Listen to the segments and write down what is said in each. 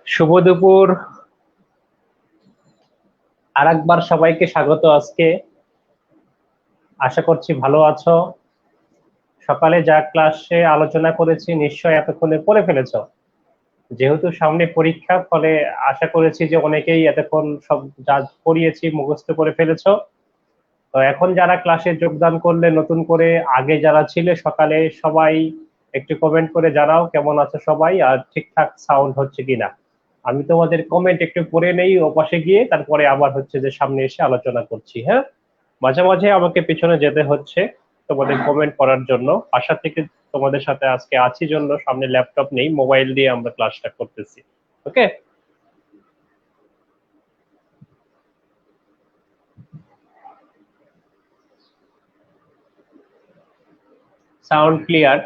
শুভ দুপুর। আরেকবার সবাইকে স্বাগত। আজকে আশা করছি ভালো আছো। সকালে যা ক্লাসে আলোচনা করেছি নিশ্চয় এতক্ষণে পড়ে ফেলেছো। যেহেতু সামনে পরীক্ষা, ফলে আশা করেছি যে অনেকেই এতক্ষণ সব যা পড়িয়েছি মুখস্থ করে ফেলেছো। তো এখন যারা ক্লাসে যোগদান করলে নতুন করে, আগে যারা ছিলে সকালে, সবাই একটু কমেন্ট করে জানাও কেমন আছো সবাই, আর ঠিকঠাক সাউন্ড হচ্ছে কিনা। আমি তোমাদের কমেন্ট একটু পড়ে নেই ওপাশে গিয়ে, তারপরে আবার হচ্ছে যে সামনে এসে আলোচনা করছি। হ্যাঁ, মাঝে মাঝে আমাকে পিছনে যেতে হচ্ছে তোমাদের কমেন্ট পড়ার জন্য। আশা থেকে তোমাদের সাথে আজকে আছি জন্য সামনে ল্যাপটপ নেই, মোবাইল দিয়ে আমরা ক্লাসটা করতেছি। ওকে, সাউন্ড ক্লিয়ার?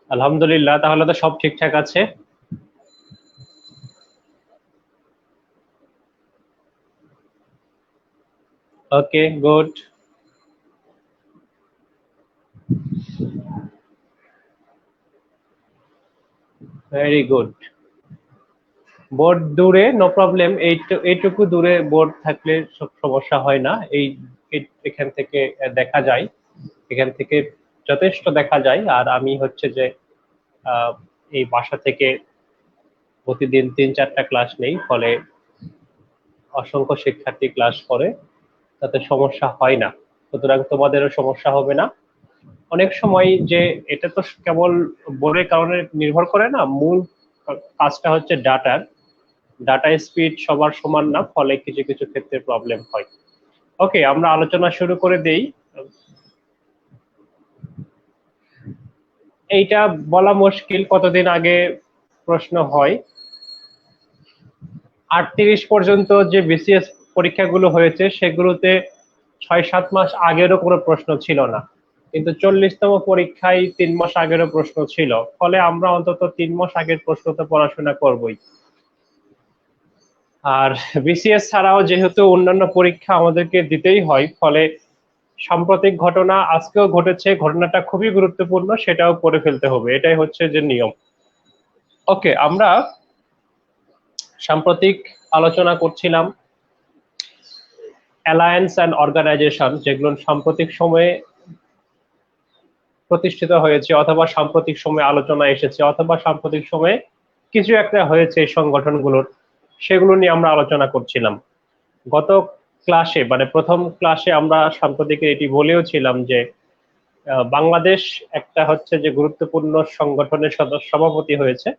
আলহামদুলিল্লাহ, তাহলে তো সব ঠিকঠাক আছে। ওকে, গুড, ভেরি গুড। বোর্ড দূরে, নো প্রবলেম। এইটুকু দূরে বোর্ড থাকলে সব সমস্যা হয় না। এখান থেকে দেখা যায়, এখান থেকে যথেষ্ট দেখা যায়। আর আমি হচ্ছে যে আহ, এই বাসা থেকে প্রতিদিন 3-4টা ক্লাস নেই, ফলে অসংখ্য শিক্ষার্থী ক্লাস করে, তাতে সমস্যা হয় না। সুতরাং তোমাদেরও সমস্যা হবে না। অনেক সময় যে এটা তো কেবল বোর্ডের কারণে নির্ভর করে না, মূল কাজটা হচ্ছে ডাটার। ডাটা স্পিড সবার সমান না, ফলে কিছু কিছু ক্ষেত্রে প্রবলেম হয়। ওকে, আমরা আলোচনা শুরু করে দেই। এইটা বলা মুশকিল কতদিন আগে প্রশ্ন হয়। 38 পর্যন্ত যে বিসিএস পরীক্ষাগুলো হয়েছে সেগুলোতে 6-7 মাস আগেরও কোনো প্রশ্ন ছিল না, কিন্তু 40তম পরীক্ষায় 3 মাস আগেরও প্রশ্ন ছিল। ফলে আমরা অন্তত 3 মাস আগের প্রশ্ন তো পড়াশোনা করবই। আর বিসিএস ছাড়াও যেহেতু অন্যান্য পরীক্ষা আমাদেরকে দিতেই হয়, ফলে সাম্প্রতিক ঘটনা আজকেও ঘটেছে, ঘটনাটা খুবই গুরুত্বপূর্ণ, সেটাও পড়ে ফেলতে হবে, এটাই হচ্ছে যে নিয়ম। ওকে, আমরা সাম্প্রতিক আলোচনা করছিলাম অ্যালায়েন্স অ্যান্ড অর্গানাইজেশন, যেগুলো সাম্প্রতিক সময়ে প্রতিষ্ঠিত হয়েছে, অথবা সাম্প্রতিক সময়ে আলোচনা এসেছে, অথবা সাম্প্রতিক সময়ে কিছু একটা হয়েছে এই সংগঠনগুলোর, সেগুলো নিয়ে আমরা আলোচনা করছিলাম। গত ক্লাসে, মানে প্রথম ক্লাসে, আমরা সাম্প্রতিকের এটি বলেও ছিলাম যে বাংলাদেশ একটা হচ্ছে যে গুরুত্বপূর্ণ সংগঠনের সভাপতি হয়েছে।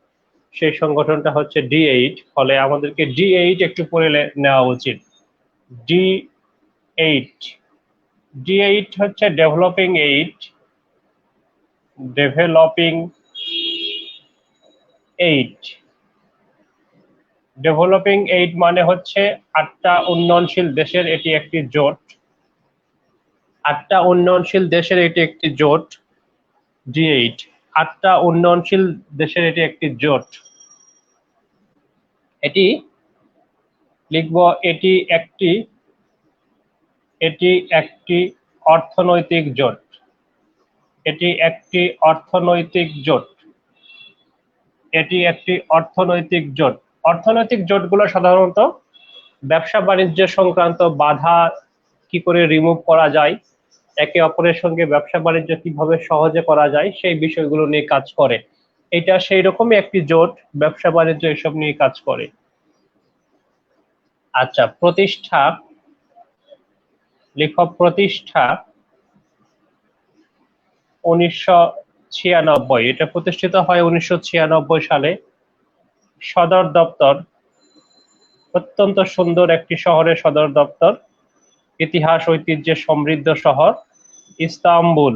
সেই সংগঠনটা হচ্ছে ডি8, ফলে আমাদেরকে ডি8 একটু পড়ে নেওয়া উচিত। ডি8, ডি8 হচ্ছে developing aid. Developing aid, developing aid মানে হচ্ছে 8টা উন্নয়নশীল দেশের এটি একটি জোট। 8টা উন্নয়নশীল দেশের এটি একটি জোট, ডি8। 8টা উন্নয়নশীল দেশের এটি একটি জোট। এটি লিখব, এটি একটি অর্থনৈতিক জোট। এটি একটি অর্থনৈতিক জোট। এটি একটি অর্থনৈতিক জোট। অর্থনৈতিক জোটগুলো সাধারণত ব্যবসা বাণিজ্য সংক্রান্ত বাধা কি করে রিমুভ করা যায়, একে অপরের সঙ্গে ব্যবসা বাণিজ্য কিভাবে সহজে করা যায়, সেই বিষয়গুলো নিয়ে কাজ করে। এটা সেই রকমই একটি জোট, ব্যবসা বাণিজ্য এসব নিয়ে কাজ করে। আচ্ছা, প্রতিষ্ঠা, লেখক প্রতিষ্ঠা 1996, এটা প্রতিষ্ঠিত হয় 1996 সালে। সদর দপ্তর, অত্যন্ত সুন্দর একটি শহরের সদর দপ্তর, ইতিহাস ঐতিহ্যে সমৃদ্ধ শহর, ইস্তাম্বুল।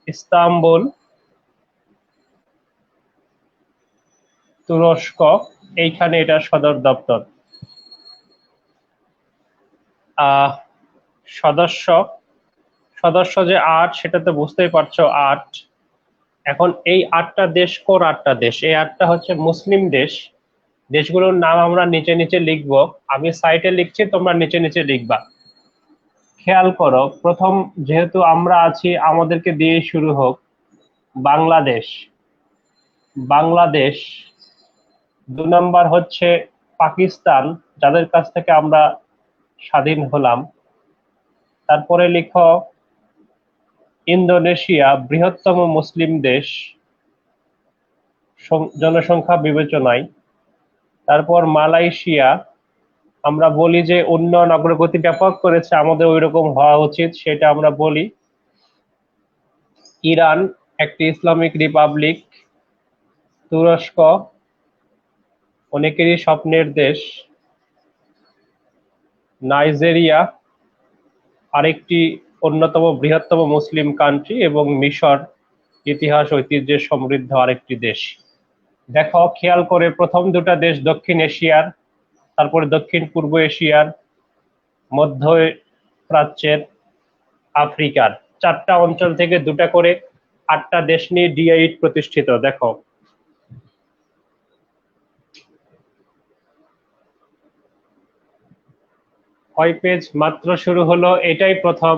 ইস্তাম্বুল, তুরস্ক, এইখানে এটা সদর দপ্তর। আহ সদস্য, সদস্য যে 8, সেটা তো বুঝতেই পারছো, 8। এখন এই 8টা দেশ কোন 8টা দেশ? এই 8টা হচ্ছে মুসলিম দেশ। দেশগুলোর নাম আমরা নিচে নিচে লিখবো, আমি সাইটে লিখছি, তোমরা নিচে নিচে লিখবা। খেয়াল করো, প্রথম যেহেতু আমরা আছি, আমাদেরকে দিয়ে শুরু হোক। বাংলাদেশ, বাংলাদেশ, 2 নাম্বার হচ্ছে পাকিস্তান, যাদের কাছ থেকে আমরা স্বাধীন হলাম। তারপরে লিখো ইন্দোনেশিয়া, বৃহত্তম মুসলিম দেশ জনসংখ্যা বিবেচনায়। তারপর মালয়েশিয়া, আমরা বলি যে উন্নয়ন অগ্রগতি ব্যাপক করেছে, আমাদের ওইরকম হওয়া উচিত, সেটা আমরা বলি। ইরান একটি ইসলামিক রিপাবলিক। তুরস্ক অনেকেরই স্বপ্নের দেশ। নাইজেরিয়া আরেকটি অন্যতম বৃহত্তম মুসলিম কান্ট্রি, এবং মিশর ইতিহাস ঐতিহ্যে সমৃদ্ধ আরেকটি দেশ। দেখো খেয়াল করে, প্রথম দুটা দেশ দক্ষিণ এশিয়ার, তারপরে দক্ষিণ পূর্ব এশিয়ার, মধ্য প্রাচ্যের, আফ্রিকার, 4টা অঞ্চল থেকে 2টা করে 8টা দেশ নিয়ে D8 প্রতিষ্ঠিত। দেখো কয় পেজ মাত্র শুরু হলো, এটাই প্রথম।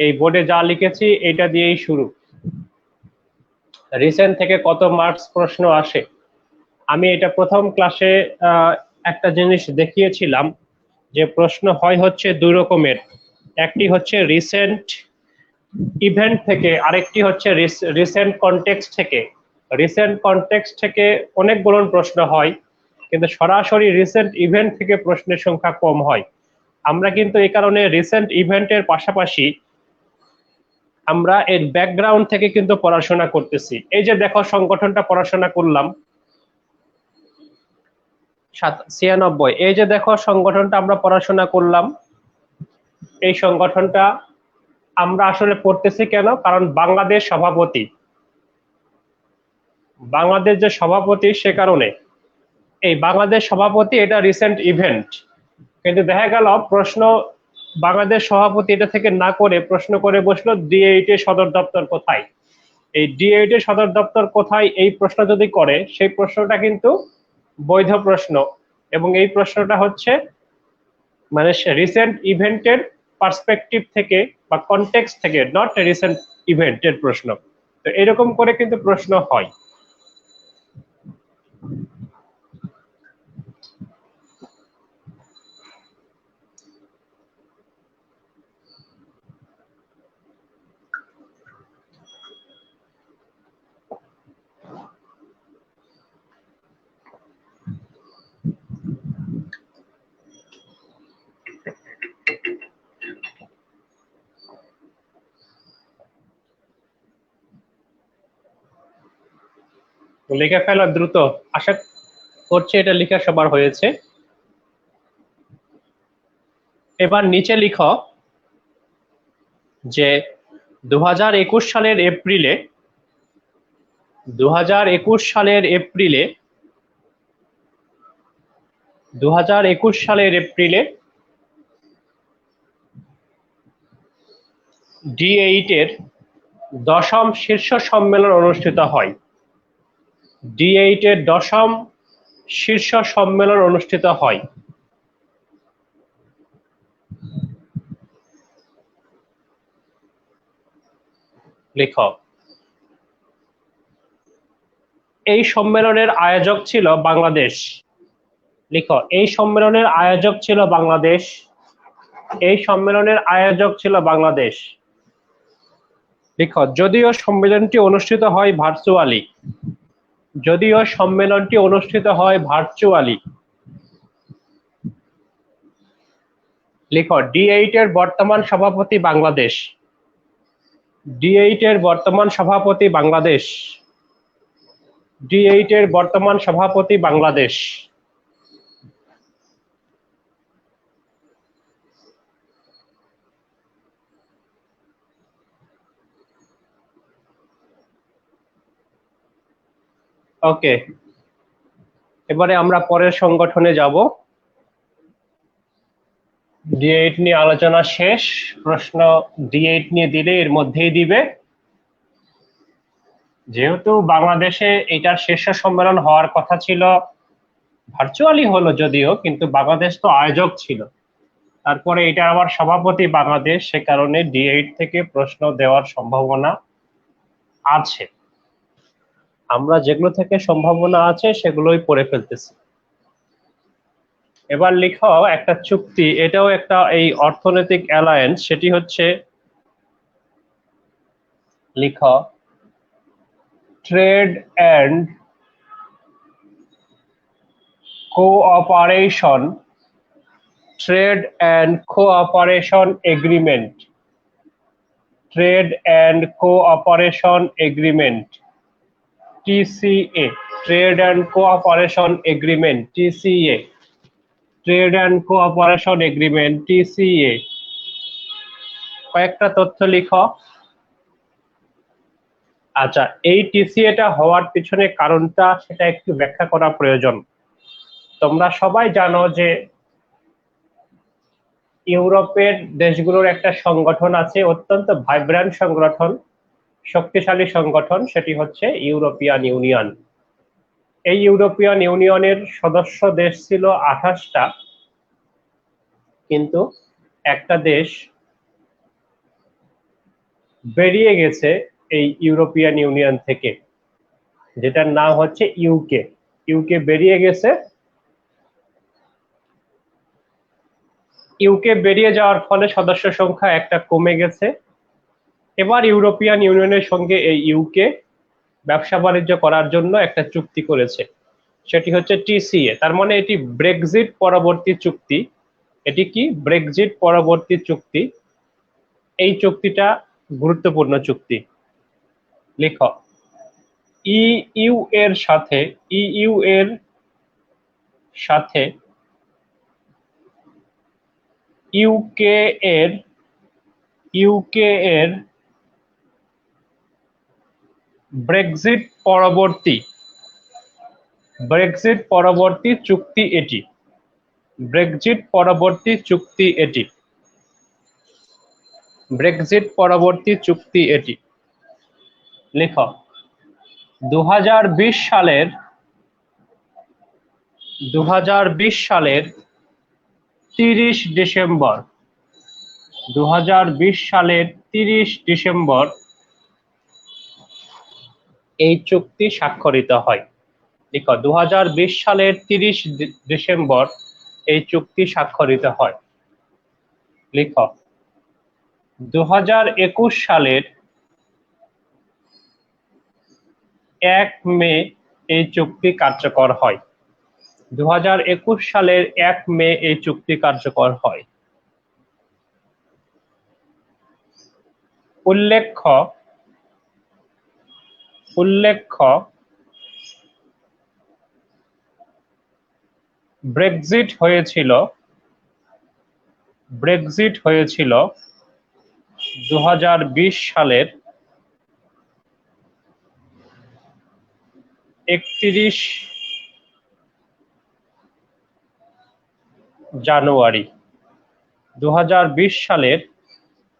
এই বোর্ডে যা লিখেছি এটা দিয়েই শুরু। রিসেন্ট থেকে কত মার্কস প্রশ্ন আসে, আমি এটা প্রথম ক্লাসে একটা জিনিস দেখিয়েছিলাম যে প্রশ্ন হয় হচ্ছে 2 রকমের, একটি হচ্ছে রিসেন্ট ইভেন্ট থেকে, আরেকটি হচ্ছে রিসেন্ট কনটেক্সট থেকে। রিসেন্ট কনটেক্সট থেকে অনেকগুলো প্রশ্ন হয়, কিন্তু সরাসরি রিসেন্ট ইভেন্ট থেকে প্রশ্নের সংখ্যা কম হয়। আমরা কিন্তু এই কারণে রিসেন্ট ইভেন্টের পাশাপাশি আমরা এর ব্যাকগ্রাউন্ড থেকে কিন্তু পড়াশোনা করতেছি। এই যে দেখো সংগঠনটা পড়াশোনা করলাম 96, এই যে দেখো সংগঠনটা আমরা পড়াশোনা করলাম, এই সংগঠনটা আমরা আসলে পড়তেছি কেন? কারণ বাংলাদেশ সভাপতি, বাংলাদেশ যে সভাপতি, সে কারণে এই বাংলাদেশ সভাপতি এটা রিসেন্ট ইভেন্ট। কিন্তু দেখা গেল প্রশ্ন বাংলাদেশ সভাপতি এটা থেকে না করে প্রশ্ন করে বসলো D8 এর সদর দপ্তর কোথায়। এই D8 এর সদর দপ্তর কোথায়, এই প্রশ্ন যদি করে, সেই প্রশ্নটা কিন্তু বৈধ প্রশ্ন, এবং এই প্রশ্নটা হচ্ছে মানে রিসেন্ট ইভেন্টের পার্সপেক্টিভ থেকে বা কনটেক্সট থেকে, নট রিসেন্ট ইভেন্টের প্রশ্ন। তো এরকম করে কিন্তু প্রশ্ন হয়। লিখে ফেলা দ্রুত, আশা করছি এটা লেখা সবার হয়েছে। এবার নিচে লিখো যে 2021 সালের এপ্রিলে 2021 সালের এপ্রিলে 2021 সালের এপ্রিলে D8 এর 10ম শীর্ষ সম্মেলন অনুষ্ঠিত হয়। D8 এর 10ম শীর্ষ সম্মেলন অনুষ্ঠিত হয়। লিখো। এই সম্মেলনের আয়োজক ছিল বাংলাদেশ। লিখো, এই সম্মেলনের আয়োজক ছিল বাংলাদেশ। এই সম্মেলনের আয়োজক ছিল বাংলাদেশ। লিখো, যদিও সম্মেলনটি অনুষ্ঠিত হয় ভার্চুয়ালি, যদিও সম্মেলনটি অনুষ্ঠিত হয় ভার্চুয়ালি। লিখো, D8 এর বর্তমান সভাপতি বাংলাদেশ। D8 এর বর্তমান সভাপতি বাংলাদেশ। D8 এর বর্তমান সভাপতি বাংলাদেশ। ওকে, এবারে আমরা পরের সংগঠনে যাব। D8 নিয়ে আলোচনা শেষ। প্রশ্ন D8 নিয়ে দিলে এর মধ্যেই দিবে। যেহেতু বাংলাদেশে এটার শীর্ষ সম্মেলন হওয়ার কথা ছিল, ভার্চুয়ালি হলো যদিও, কিন্তু বাংলাদেশ তো আয়োজক ছিল। তারপরে এটা আবার সভাপতি বাংলাদেশ, সে কারণে D8 থেকে প্রশ্ন দেওয়ার সম্ভাবনা আছে। আমরা যেগুলো থেকে সম্ভাবনা আছে সেগুলোই পড়ে ফেলতেছি। এবার লিখো একটা চুক্তি, এটাও একটা এই অর্থনৈতিক অ্যালায়েন্স, সেটি হচ্ছে লিখো trade and cooperation, trade and cooperation agreement, trade and cooperation agreement, TCA, trade and cooperation agreement, TCA, trade and cooperation agreement, TCA. কয়েকটা তথ্য লিখো। আচ্ছা, এই টিসিএটা হওয়ার পিছনে কারণটা সেটা একটু ব্যাখ্যা করা প্রয়োজন। তোমরা সবাই জানো যে ইউরোপের দেশগুলোর একটা সংগঠন আছে, অত্যন্ত ভাইব্রেন্ট সংগঠন, শক্তিশালী সংগঠন, সেটি হচ্ছে ইউরোপিয়ান ইউনিয়ন। এই ইউরোপিয়ান ইউনিয়নের সদস্য দেশ ছিল 28টা, কিন্তু একটা দেশ বেরিয়ে গেছে এই ইউরোপিয়ান ইউনিয়ন থেকে, যেটার নাম হচ্ছে ইউকে। ইউকে বেরিয়ে গেছে। ইউকে বেরিয়ে যাওয়ার ফলে সদস্য সংখ্যা একটা কমে গেছে। এবার ইউরোপিয়ান ইউনিয়নের সঙ্গে এই ইউকে ব্যবসা বাণিজ্য করার জন্য একটা চুক্তি করেছে, সেটি হচ্ছে টিসিএ। তার মানে এটি ব্রেক্সিট পরবর্তী চুক্তি। এটি কি? ব্রেক্সিট পরবর্তী চুক্তি। এই চুক্তিটা গুরুত্বপূর্ণ চুক্তি। লিখো ইইউ এর সাথে, ইইউ এর সাথে ইউকে এর, ইউকে এর ব্রেক্সিট পরবর্তী, ব্রেক্সিট পরবর্তী চুক্তি এটি, ব্রেক্সিট পরবর্তী চুক্তি এটি, ব্রেক্সিট পরবর্তী চুক্তি এটি। লিখো 2020 সালের, 2020 সালের 30 ডিসেম্বর, 2020 সালের 30 ডিসেম্বর এই চুক্তি স্বাক্ষরিত হয়। লিখো 2020 সালের 30 ডিসেম্বর এই চুক্তি স্বাক্ষরিত হয়। লিখো 2021 সালের 1 মে এই চুক্তি কার্যকর হয়। 2021 সালের 1 মে এই চুক্তি কার্যকর হয়। উল্লেখ্য, উল্লেখ্য ব্রেক্সিট হয়েছিল, ব্রেক্সিট হয়েছিল 2020 সালের 31 জানুয়ারি, 2020 সালের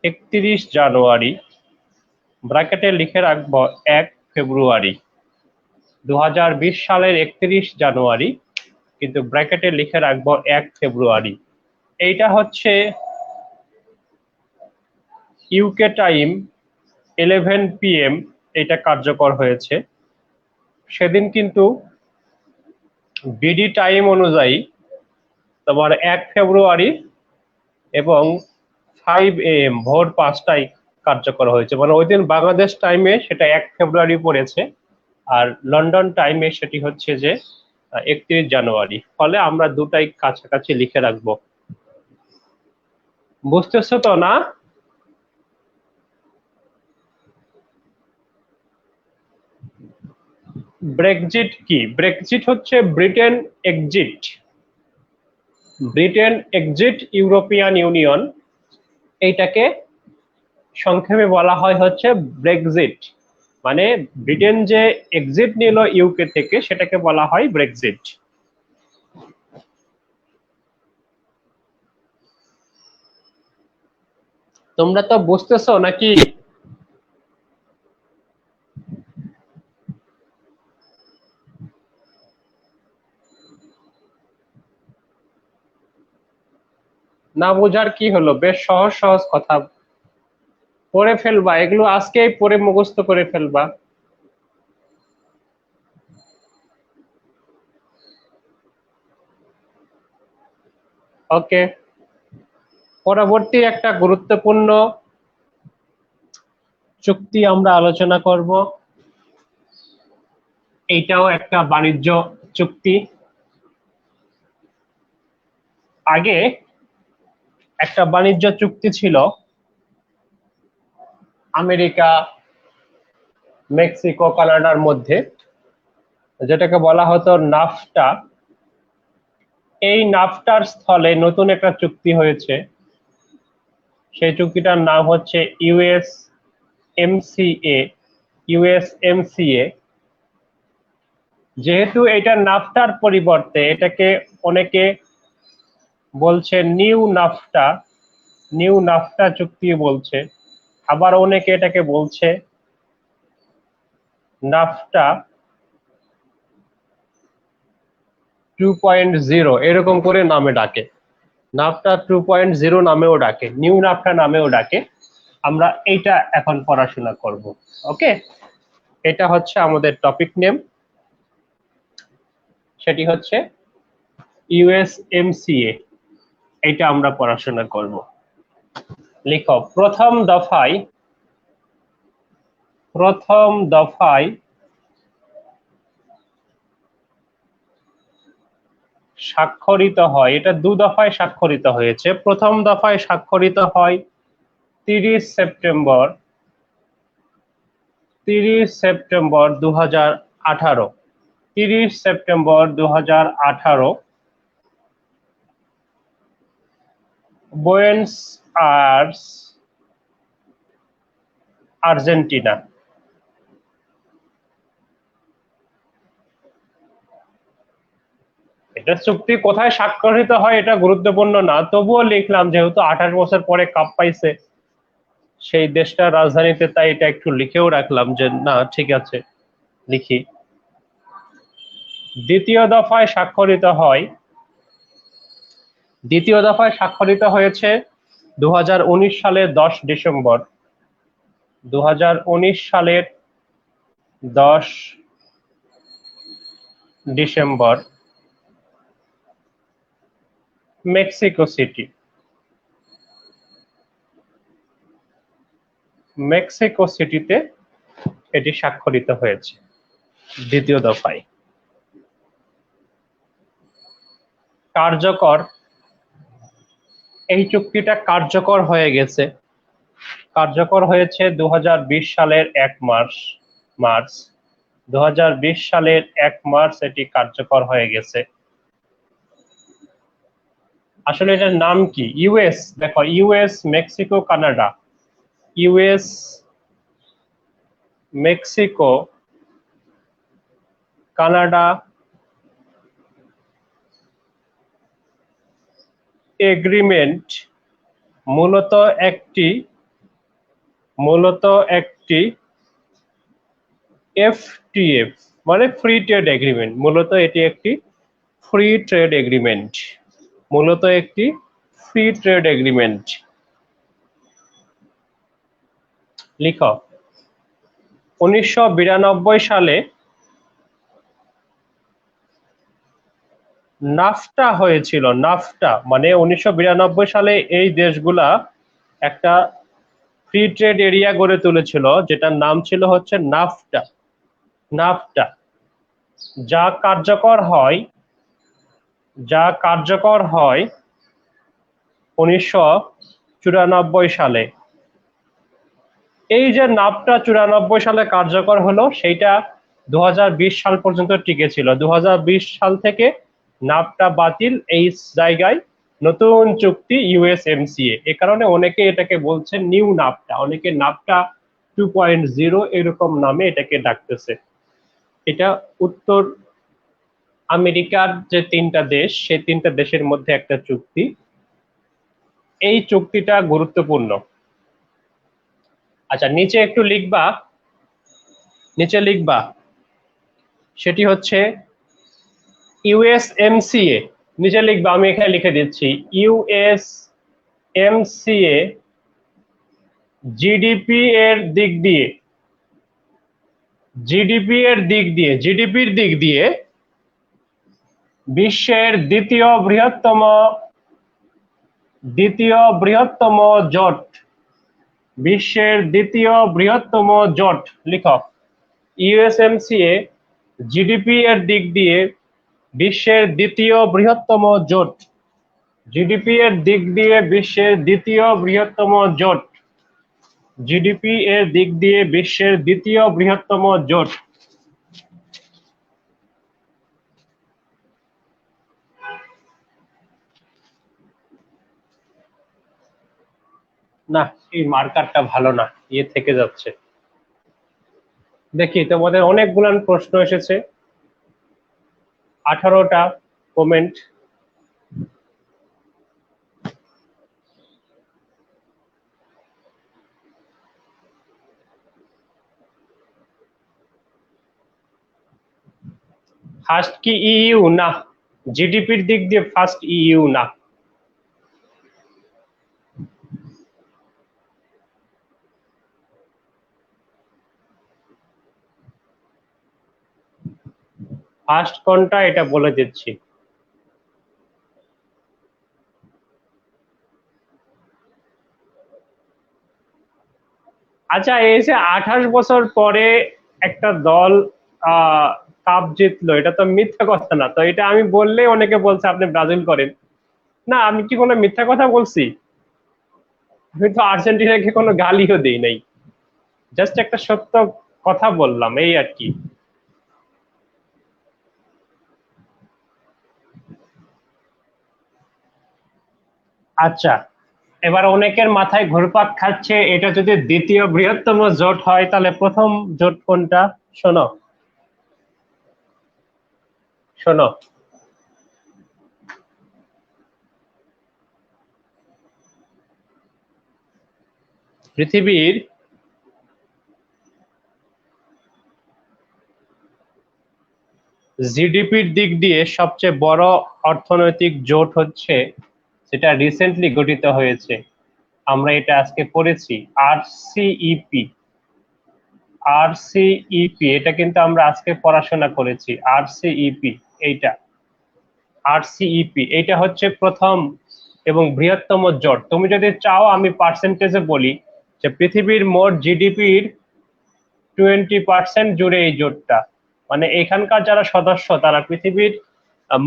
31 জানুয়ারি, ব্র্যাকেটে লিখে রাখবো 1 ফেব্রুয়ারি। 2020 সালের 31 জানুয়ারি, কিন্তু ব্র্যাকেটে লিখে রাখবো 1 ফেব্রুয়ারি। এইটা হচ্ছে ইউকে টাইম 11 PM এটা কার্যকর হয়েছে। সেদিন কিন্তু বিডি টাইম অনুযায়ী তোমার 1 ফেব্রুয়ারি এবং 5 AM ভোর 5টায় কার্যকর হয়েছে। মানে ওই দিন বাংলাদেশ টাইমে সেটা 1 ফেব্রুয়ারি পড়েছে, আর লন্ডন টাইমে সেটি হচ্ছে যে 31 জানুয়ারি। ফলে আমরা দুটাই কাছাকাছি লিখে রাখবো। বুঝতেছো তো না? ব্রেক্সিট কি? ব্রেক্সিট হচ্ছে Britain exit, Britain exit European union. এইটাকে সংক্ষেপে বলা হয় হচ্ছে ব্রেক্সিট। মানে ব্রিটেন যে এক্সিট নিল ইউকে থেকে, সেটাকে বলা হয় ব্রেক্সিট। তোমরা তো বুঝতেছো নাকি? না বোঝার কি হলো? বেশ সহজ সহজ কথা পড়ে ফেলবা, এগুলো আজকেই পড়ে মুখস্থ করে ফেলবা। ওকে, পরবর্তী একটা গুরুত্বপূর্ণ চুক্তি আমরা আলোচনা করব। এইটাও একটা বাণিজ্য চুক্তি। আগে একটা বাণিজ্য চুক্তি ছিল আমেরিকা, মেক্সিকো, কানাডার মধ্যে, যেটাকে বলা হতো নাফটা। এই নাফটার স্থলে নতুন একটা চুক্তি হয়েছে, সেই চুক্তিটার নাম হচ্ছে ইউএসএমসিএ। ইউএসএমসিএ, যেহেতু এটা নাফটার পরিবর্তে এটাকে অনেকে বলছে নিউ নাফটা, নিউ নাফটা চুক্তি বলছে, আবার অনেকে এটাকে বলছে নাফটা 2.0, এরকম করে নামে ডাকে। নাফটা 2.0 নামেও ডাকে, নিউ নাফটা নামেও ডাকে। আমরা এইটা এখন পড়াশোনা করব। ওকে, এটা হচ্ছে আমাদের টপিক নেম, সেটি হচ্ছে ইউএসএমসিএ। এটা আমরা পড়াশোনা করব। লিখো, প্রথম দফায় স্বাক্ষরিত হয়, এটা 2 দফায় স্বাক্ষরিত হয়েছে। প্রথম দফায় স্বাক্ষরিত হয় 30 September 2018। 30 September 2018 Buenos Aires, Argentina. এটা চুক্তি কোথায় স্বাক্ষরিত হয় এটা গুরুত্বপূর্ণ না, তবুও লিখলাম যেহেতু 28 বছর পরে কাপ পাইছে সেই দেশটার রাজধানীতে, তাই এটা একটু লিখেও রাখলাম যে না ঠিক আছে লিখি। দ্বিতীয় দফায় স্বাক্ষরিত হয়, দ্বিতীয় দফায় স্বাক্ষরিত হয়েছে 2019 সালের 10 ডিসেম্বর। 2019 সালের 10 ডিসেম্বর মেক্সিকো সিটি, মেক্সিকো সিটিতে এটি স্বাক্ষরিত হয়েছে দ্বিতীয় দফায়। কার্যকর, এই চুক্তিটা কার্যকর হয়ে গেছে, কার্যকর হয়েছে 2020 সালের 1 মার্চ। 2020 সালের 1 মার্চ এটি কার্যকর হয়ে গেছে। আসলে এটার নাম কি? ইউএস, দেখো US, Mexico, Canada. US, Mexico, Canada agreement মূলত একটি এফটিএফ, মানে ফ্রি ট্রেড এগ্রিমেন্ট। মূলত এটি একটি ফ্রি ট্রেড এগ্রিমেন্ট, মূলত একটি ফ্রি ট্রেড এগ্রিমেন্ট। লিখো, 1992 সালে নাফটা হয়েছিল। নাফটা মানে 1992 সালে এই দেশগুলা একটা ফ্রি ট্রেড এরিয়া গড়ে তুলেছিল, যেটার নাম ছিল হচ্ছে নাফটা। নাফটা যা কার্যকর হয়, যা কার্যকর হয় 1994 সালে। এই যে নাফটা 94 সালে কার্যকর হলো, সেইটা 2020 সাল পর্যন্ত টিকে ছিল। 2020 সাল থেকে নাফটা বাতিল, এই জায়গায় নতুন চুক্তি ইউএসএমসিএ। এ কারণে অনেকে এটাকে বলছে নিউ নাফটা, অনেকে নাফটা 2.0 এরকম নামে এটাকে ডাকতেছে। এটা উত্তর আমেরিকার যে 3টা দেশ, সেই 3টা দেশের মধ্যে একটা চুক্তি। এই চুক্তিটা গুরুত্বপূর্ণ। আচ্ছা, নিচে একটু লিখবা, নিচে লিখবা, সেটি হচ্ছে ইউএসএমসিএ। নিচে লিখবা, আমি এখানে লিখে দিচ্ছি। ইউএসএমসিএ জিডিপি এর দিক দিয়ে, জিডিপির দিক দিয়ে বিশ্বের দ্বিতীয় বৃহত্তম দ্বিতীয় বৃহত্তম জোট, বিশ্বের দ্বিতীয় বৃহত্তম জোট লিখো। ইউএসএমসিএ জিডিপি এর দিক দিয়ে বিশ্বের দ্বিতীয় বৃহত্তম জোট, জিডিপি এর দিক দিয়ে বিশ্বের দ্বিতীয় বৃহত্তম জোট, জিডিপি এর দিক দিয়ে বিশ্বের দ্বিতীয় বৃহত্তম জোট। না, এই মার্কারটা ভালো না, ইয়ে থেকে যাচ্ছে। দেখি তোমাদের অনেকগুলো প্রশ্ন এসেছে, 18টা কমেন্ট। ফার্স্ট কি ইইউ? না, জিডিপির দিক দিয়ে ফার্স্ট ইইউ না। ফার্স্ট কোনটা এটা বলে দিচ্ছি। আচ্ছা, এই যে 28 বছর পরে একটা দল কাপ জিতলো, এটা তো মিথ্যা কথা না তো? এটা আমি বললে অনেকে বলছে আপনি ব্রাজিল করেন। না, আমি কি কোনো মিথ্যা কথা বলছি? আমি তো আর্জেন্টিনাকে কোনো গালিও দেই নাই, জাস্ট একটা সত্য কথা বললাম, এই আর কি। আচ্ছা, এবার অনেকের মাথায় ঘুরপাক খাচ্ছে এটা যদি দ্বিতীয় বৃহত্তম জোট হয় তাহলে প্রথম জোট কোনটা? শোনো শোনো, পৃথিবীর জিডিপির দিক দিয়ে সবচেয়ে বড় অর্থনৈতিক জোট হচ্ছে, সেটা রিসেন্টলি গঠিত হয়েছে, আমরা এটা আজকে পড়েছি, আরসিইপি। আরসিইপি এটা কিন্তু আমরা আজকে পড়াশোনা করেছি, আরসিইপি। এইটা আরসিইপি এটা হচ্ছে প্রথম এবং বৃহত্তম জোট। তুমি যদি চাও আমি পার্সেন্টেজে বলি যে পৃথিবীর মোট জিডিপির 20% জুড়ে এই জোটটা, মানে এখানকার যারা সদস্য তারা পৃথিবীর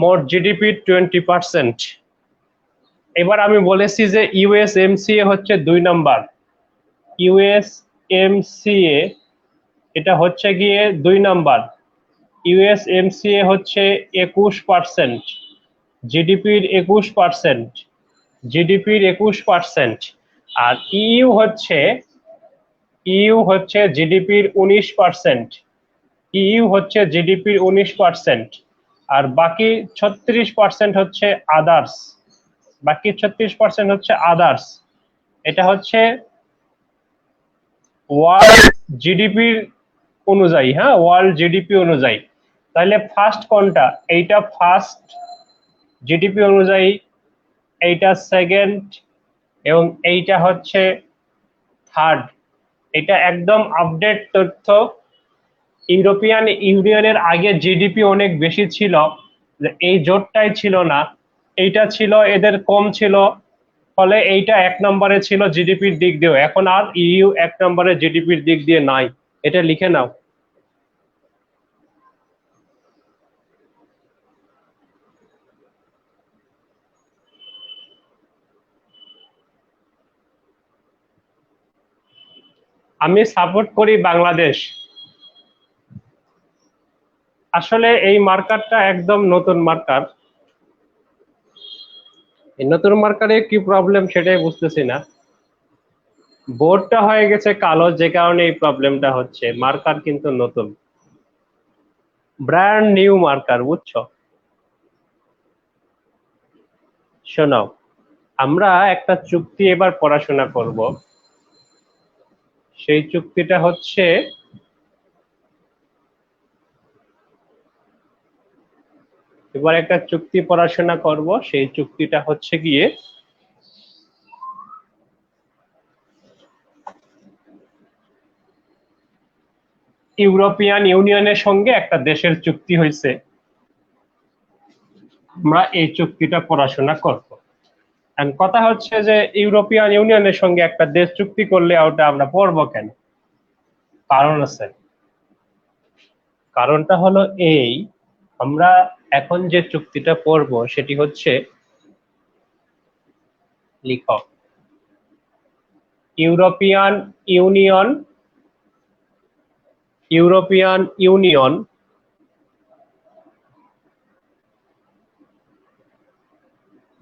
মোট জিডিপির 20%। এবার আমি বলেছি যে ইউএসএমসিএ হচ্ছে 2 নম্বর, ইউএসএমসিএ এটা হচ্ছে গিয়ে 2 নম্বর। ইউএসএমসিএ হচ্ছে 21%, জিডিপির 21%, জিডিপির 21%। আর ইইউ হচ্ছে জিডিপির 19%, ইইউ হচ্ছে জিডিপির 19%। আর বাকি 36% হচ্ছে আদার্স, বাকি 36% হচ্ছে আদার্স। এটা হচ্ছে ওয়ার্ল্ড জিডিপির অনুযায়ী, হ্যাঁ, ওয়ার্ল্ড জিডিপি অনুযায়ী। তাহলে ফার্স্ট কোনটা? এইটা ফার্স্ট জিডিপি অনুযায়ী, এইটা সেকেন্ড, এবং এইটা হচ্ছে থার্ড। এটা একদম আপডেট তথ্য। ইউরোপিয়ান ইউনিয়নের আগে জিডিপি অনেক বেশি ছিল, এই জোটটাই ছিল না, এইটা ছিল, এদের কম ছিল, ফলে এইটা 1 নম্বরে ছিল জিডিপির দিক দিয়েও। এখন আর ইইউ 1 নম্বরে জিডিপির দিক দিয়ে নাই, এটা লিখে নাও। আমি সাপোর্ট করি বাংলাদেশ। আসলে এই মার্কারটা একদম নতুন মার্কার, এই নতুন মার্কারে কি প্রবলেম সেটাই বুঝতেছি না। বোর্ডটা হয়ে গেছে কালো, যে কারণে এই প্রবলেমটা হচ্ছে। মার্কার কিন্তু নতুন, ব্র্যান্ড নিউ মার্কার, বুঝছো? শোনাও, আমরা একটা চুক্তি এবার পড়াশোনা করব। সেই চুক্তিটা হচ্ছে, এবার একটা চুক্তি পড়াশোনা করব, সেই চুক্তিটা হচ্ছে গিয়ে ইউরোপিয়ান ইউনিয়নের সঙ্গে একটা দেশের চুক্তি হয়েছে, আমরা এই চুক্তিটা পড়াশোনা করব। And কথা হচ্ছে যে ইউরোপিয়ান ইউনিয়নের সঙ্গে একটা দেশ চুক্তি করলে ওটা আমরা পড়বো কেন? কারণ আছে। কারণটা হলো এই, আমরা এখন যে চুক্তিটা পড়বো সেটি হচ্ছে, লিখো, European union, European union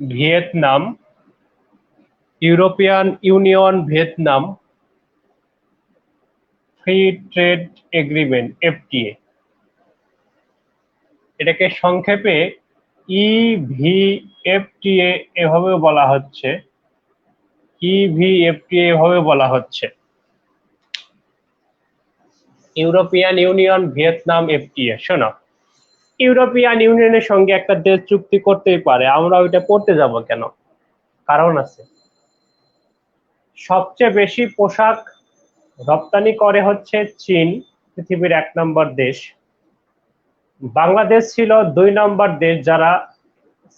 Vietnam, European union Vietnam free trade agreement, FTA. এটাকে সংক্ষেপে ইভিএফটিএ এভাবে বলা হচ্ছে, ইভিএফটিএ এভাবে বলা হচ্ছে, ইউরোপিয়ান ইউনিয়ন ভিয়েতনাম এফটিএ। শোনো, ইউরোপিয়ান ইউনিয়নের সঙ্গে একটা দেশ চুক্তি করতেই পারে, আমরা ওইটা করতে যাব কেন? কারণ আছে। সবচেয়ে বেশি পোশাক রপ্তানি করে হচ্ছে চীন, পৃথিবীর 1 নম্বর দেশ। বাংলাদেশ ছিল 2 নম্বর দেশ যারা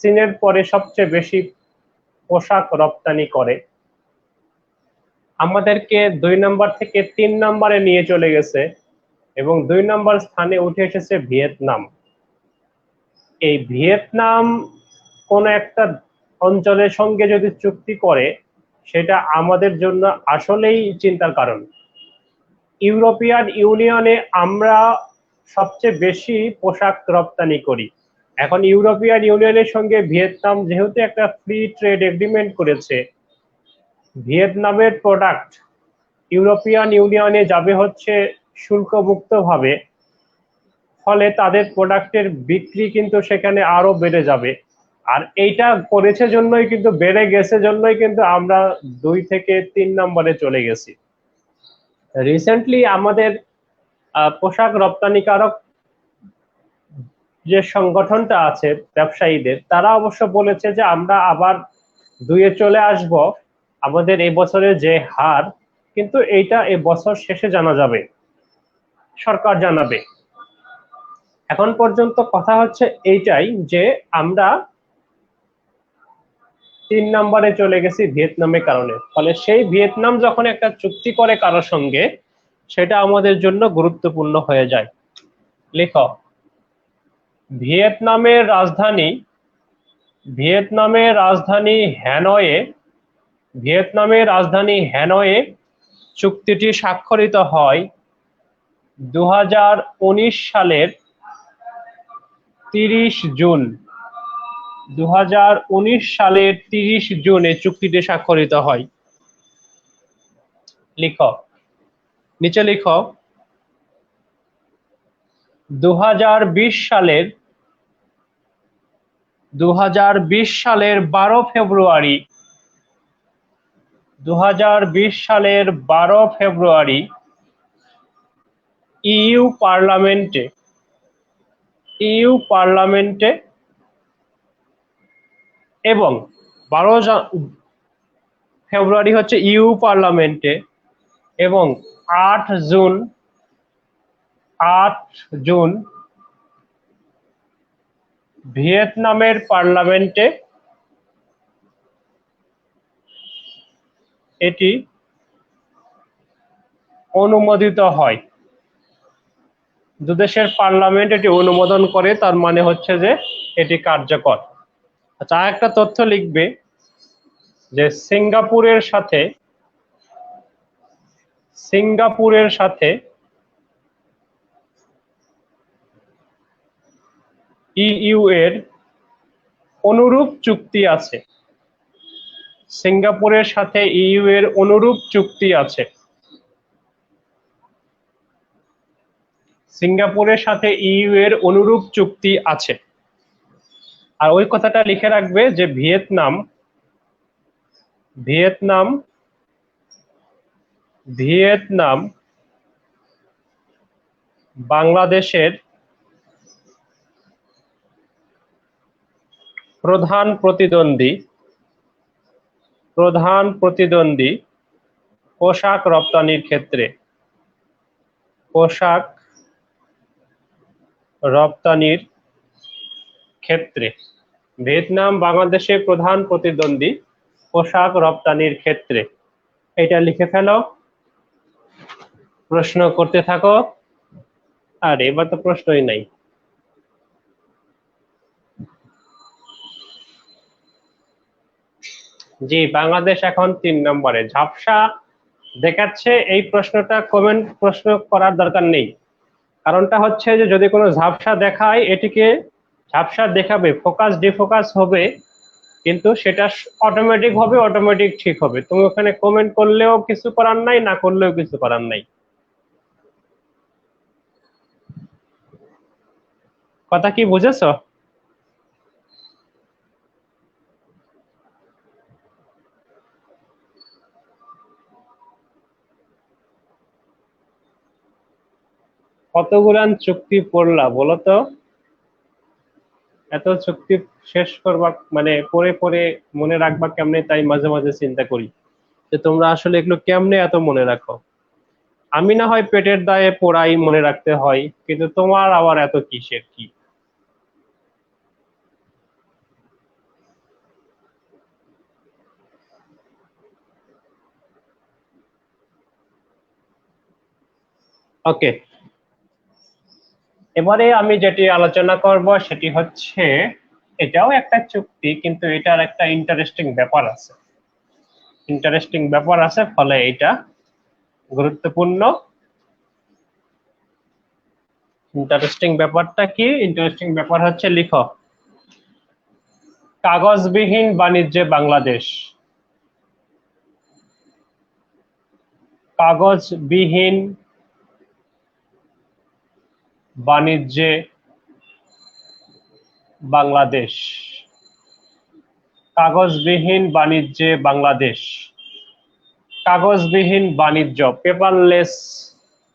চীনের পরে সবচেয়ে বেশি পোশাক রপ্তানি করে। আমাদেরকে 2 নম্বর থেকে 3 নম্বরে নিয়ে চলে গেছে এবং 2 নম্বর স্থানে উঠে এসেছে ভিয়েতনাম। এই ভিয়েতনাম কোন একটা অঞ্চলের সঙ্গে যদি চুক্তি করে, সেটা আমাদের জন্য আসলেই চিন্তার কারণ। ইউরোপিয়ান ইউনিয়নে আমরা সবচেয়ে বেশি পোশাক রপ্তানি করি। এখন ইউরোপিয়ান ইউনিয়নের সঙ্গে ভিয়েতনাম যেহেতু একটা ফ্রি ট্রেড এগ্রিমেন্ট করেছে, ভিয়েতনামের প্রোডাক্ট ইউরোপিয়ান ইউনিয়নে যাবে হচ্ছে শুল্কমুক্ত ভাবে, ফলে তাদের প্রোডাক্টের বিক্রি কিন্তু সেখানে আরো বেড়ে যাবে। আর এইটা করেছে জন্যই কিন্তু, বেড়ে গেছে জন্যই কিন্তু আমরা 2 থেকে 3 নম্বরে চলে গেছি। রিসেন্টলি আমাদের পোশাক রপ্তানিকারক যে সংগঠনটা আছে ব্যবসায়ীদের, তারা অবশ্য বলেছে যে আমরা আবার 2-এ চলে আসব। আমাদের এই বছরের যে হার, কিন্তু এইটা এই বছর শেষে জানা যাবে, সরকার জানাবে। এখন পর্যন্ত কথা হচ্ছে এইটাই যে আমরা 3 নম্বরে চলে গেছি ভিয়েতনামের কারণে। ফলে সেই ভিয়েতনাম যখন একটা চুক্তি করে কারোর সঙ্গে, সেটা আমাদের জন্য গুরুত্বপূর্ণ হয়ে যায়। লেখো, ভিয়েতনামের রাজধানী, ভিয়েতনামের রাজধানী হ্যানয়ে, ভিয়েতনামের রাজধানী হ্যানয়ে চুক্তিটি স্বাক্ষরিত হয় 2019 সালের 30 জুন। 2019 সালের 30 জুন এই চুক্তিটি স্বাক্ষরিত হয়। লিখো, নিচে লিখো, 2020 সালের 12 ফেব্রুয়ারি, 2020 সালের 12 ফেব্রুয়ারি ইইউ পার্লামেন্টে এবং 12 ফেব্রুয়ারি হচ্ছে ইইউ পার্লামেন্টে এবং 8 জুন ভিয়েতনামের পার্লামেন্টে এটি অনুমোদিত হয়। দুদেশের পার্লামেন্ট এটি অনুমোদন করে, তার মানে হচ্ছে যে এটি কার্যকর। আচ্ছা, একটা তথ্য লিখবে যে সিঙ্গাপুরের সাথে ইইউ এর অনুরূপ চুক্তি আছে। সিঙ্গাপুরের সাথে ইইউ এর অনুরূপ চুক্তি আছে। সিঙ্গাপুরের সাথে ইইউ এর অনুরূপ চুক্তি আছে। আর ওই কথাটা লিখে রাখবে যে ভিয়েতনাম বাংলাদেশের প্রধান প্রতিদ্বন্দ্বী পোশাক রপ্তানির ক্ষেত্রে ভিয়েতনাম বাংলাদেশের প্রধান প্রতিদ্বন্দ্বী পোশাক রপ্তানির ক্ষেত্রে। এটা লিখে ফেলো, প্রশ্ন করতে থাকো। আর এবার তো প্রশ্নই নাই। জি, বাংলাদেশ এখন 3 নম্বরে। ঝাপসা দেখাচ্ছে, এই প্রশ্নটা কমেন্ট প্রশ্ন করার দরকার নেই। কারণটা হচ্ছে যে যদি কোনো ঝাপসা দেখায়, এটিকে ঝাপসা দেখাবে, ফোকাস ডিফোকাস হবে, কিন্তু সেটা অটোমেটিক ঠিক হবে। তুমি ওখানে কমেন্ট করলেও কিছু করার নাই, না করলেও কিছু করার নাই। কথা কি বুঝেছো? কতগুলান চুক্তি পড়লা বলো তো? এত চুক্তি শেষ করবা মানে পড়ে পড়ে মনে রাখবা কেমনে, তাই মাঝে মাঝে চিন্তা করি যে তোমরা আসলে এগুলো কেমনে এত মনে রাখো। আমি না হয় পেটের দায়ে পড়াই, মনে রাখতে হয়, কিন্তু তোমার আবার এত কিসের কি? ওকে, এবারে আমি যেটি আলোচনা করব সেটি হচ্ছে, এটাও একটা চুক্তি, কিন্তু এটার একটা ইন্টারেস্টিং ব্যাপার আছে, ফলে এটা গুরুত্বপূর্ণ। ইন্টারেস্টিং ব্যাপারটা কি? ইন্টারেস্টিং ব্যাপার হচ্ছে, লিখো, কাগজবিহীন বাণিজ্যে বাংলাদেশ। কাগজবিহীন বাণিজ্যে বাংলাদেশ। কাগজবিহীন বাণিজ্যে বাংলাদেশ। কাগজবিহীন বাণিজ্য, পেপারলেস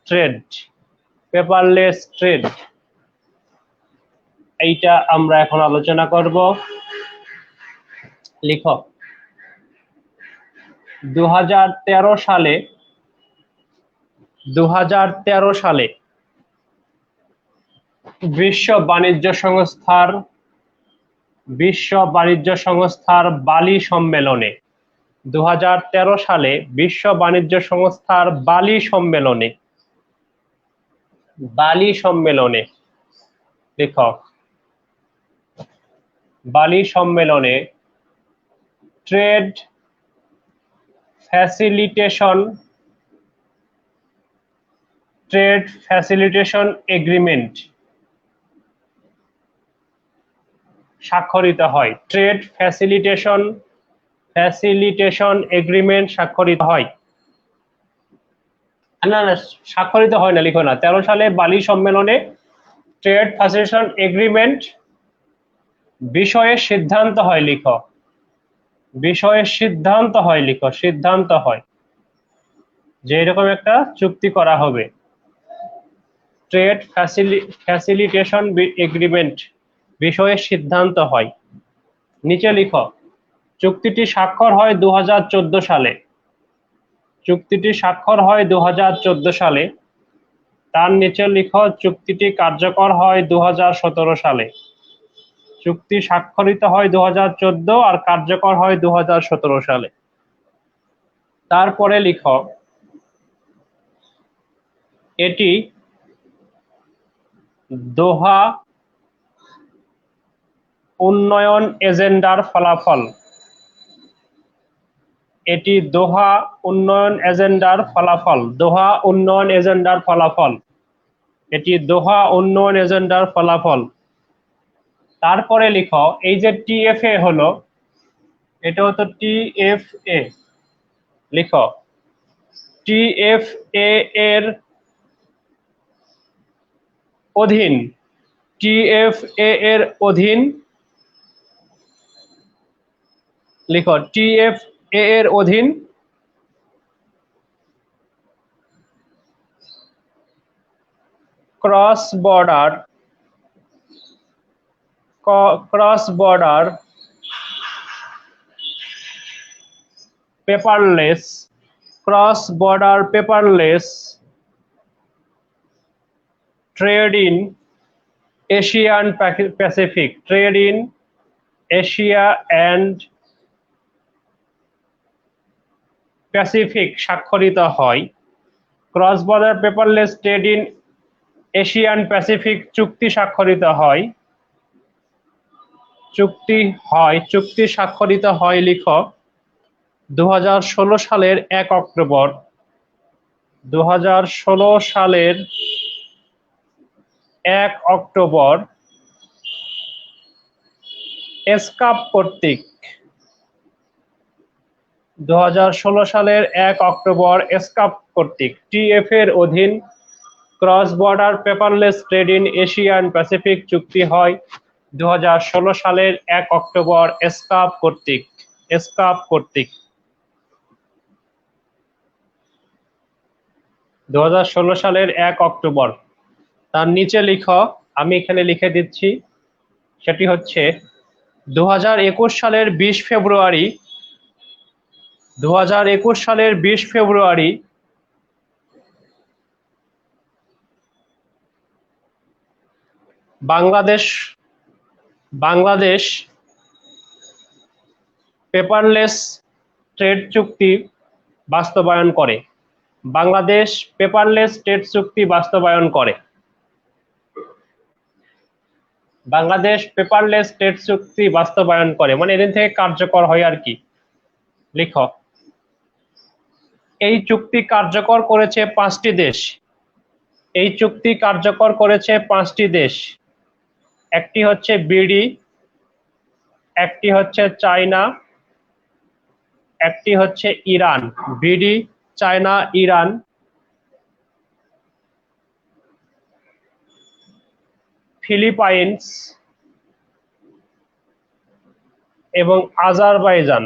ট্রেড। পেপারলেস ট্রেড, এইটা আমরা এখন আলোচনা করব। লিখো, 2013 সালে বিশ্ব বাণিজ্য সংস্থার বালি সম্মেলনে, 2013 সালে বিশ্ব বাণিজ্য সংস্থার বালি সম্মেলনে লিখো, বালি সম্মেলনে ট্রেড ফ্যাসিলিটেশন এগ্রিমেন্ট স্বাক্ষরিত হয়। ট্রেড ফ্যাসিলিটেশন এগ্রিমেন্ট স্বাক্ষরিত হয়। না না, স্বাক্ষরিত হয় না, লিখো না। 13 সালে বালি সম্মেলনে ট্রেড ফ্যাসিলিটেশন এগ্রিমেন্ট বিষয়ে সিদ্ধান্ত হয়। লিখো, বিষয়ে সিদ্ধান্ত হয়। লিখো, সিদ্ধান্ত হয় যে এরকম একটা চুক্তি করা হবে। ট্রেড ফ্যাসিলিটেশন এগ্রিমেন্ট বিষয়ে সিদ্ধান্ত হয়। নিচে লিখো, চুক্তিটি স্বাক্ষর হয় 2014 সালে। চুক্তিটি স্বাক্ষর হয় 2014 সালে। তার নিচে লিখো, চুক্তিটি কার্যকর হয় 2017 সালে। চুক্তি স্বাক্ষরিত হয় 2014 আর কার্যকর হয় 2017 সালে। তারপরে লিখো, এটি দোহা উন্নয়ন এজেন্ডার ফলাফল। এটি দোহা উন্নয়ন এজেন্ডার ফলাফল। দোহা উন্নয়ন এজেন্ডার ফলাফল। এটি দোহা উন্নয়ন এজেন্ডার ফলাফল। তারপরে লিখো, এই যে টিএফএ হলো, এটা হতো টিএফএ। লিখো, টিএফএ এর অধীন, টিএফএ এর অধীন, লিখো, টিএফএ এর অধীন cross border paperless trade in Asian Pacific, trade in Asia and Pacific স্বাক্ষরিত হয়। Cross border paperless trade in Asian Pacific চুক্তি স্বাক্ষরিত হয়। চুক্তি স্বাক্ষরিত হয় লিখো 2016 সালের 1 অক্টোবর। 2016 সালের 1 অক্টোবর এসকাপ কর্তৃক। 2016 সালের 1 অক্টোবর এসকাপ কর্তৃক টিএফ এর অধীন cross border paperless trade in Asian Pacific চুক্তি হয় 2016 সালের 1 অক্টোবর এসকাপ কর্তৃক। 2016 সালের 1 অক্টোবর। তার নিচে লিখো, আমি এখানে লিখে দিচ্ছি, সেটি হচ্ছে 2021 সালের 20 ফেব্রুয়ারি। 2021 সালের 20 ফেব্রুয়ারি বাংলাদেশ পেপারলেস ট্রেড চুক্তি বাস্তবায়ন করে। বাংলাদেশ পেপারলেস ট্রেড চুক্তি বাস্তবায়ন করে। বাংলাদেশ পেপারলেস ট্রেড চুক্তি বাস্তবায়ন করে মানে এদিন থেকে কার্যকর হয় আর কি। লিখো, এই চুক্তি কার্যকর করেছে 5টি দেশ। এই চুক্তি কার্যকর করেছে 5টি দেশ। একটি হচ্ছে বিডি, একটি হচ্ছে চায়না, একটি হচ্ছে Iran. BD, China, Iran, Philippines এবং আজারবাইজান।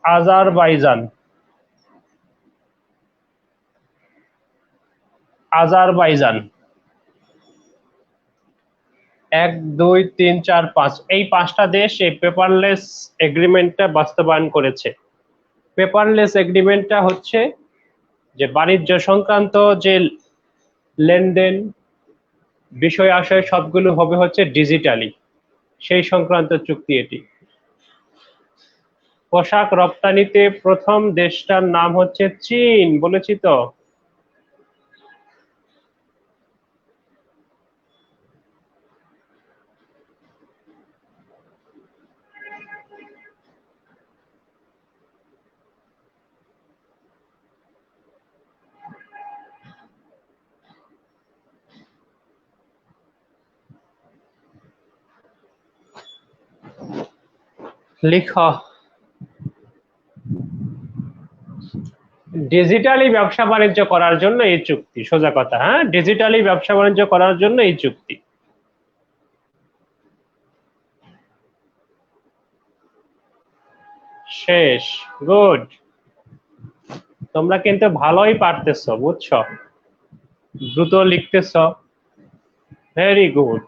আজারবাইজান 1 2 3 4 5 এই 5টা দেশ এই পেপারলেস এগ্রিমেন্টটা বাস্তবায়ন করেছে। পেপারলেস এগ্রিমেন্টটা হচ্ছে যে বাণিজ্য সংক্রান্ত যে লেনদেন বিষয় আশয় সবগুলো হবে হচ্ছে ডিজিটালি, সেই সংক্রান্ত চুক্তি এটি। পোশাক রপ্তানিতে প্রথম দেশটার নাম হচ্ছে চীন, বলেছি তো। লিখো, ডিজিটালি ব্যবসা বাণিজ্য করার জন্য এই চুক্তি। সোজা কথা, হ্যাঁ, ডিজিটালি ব্যবসা বাণিজ্য করার জন্য এই চুক্তি। শেষ, গুড। তোমরা কিন্তু ভালোই পারতেছো, বুঝছো, দ্রুত লিখতেছো, ভেরি গুড।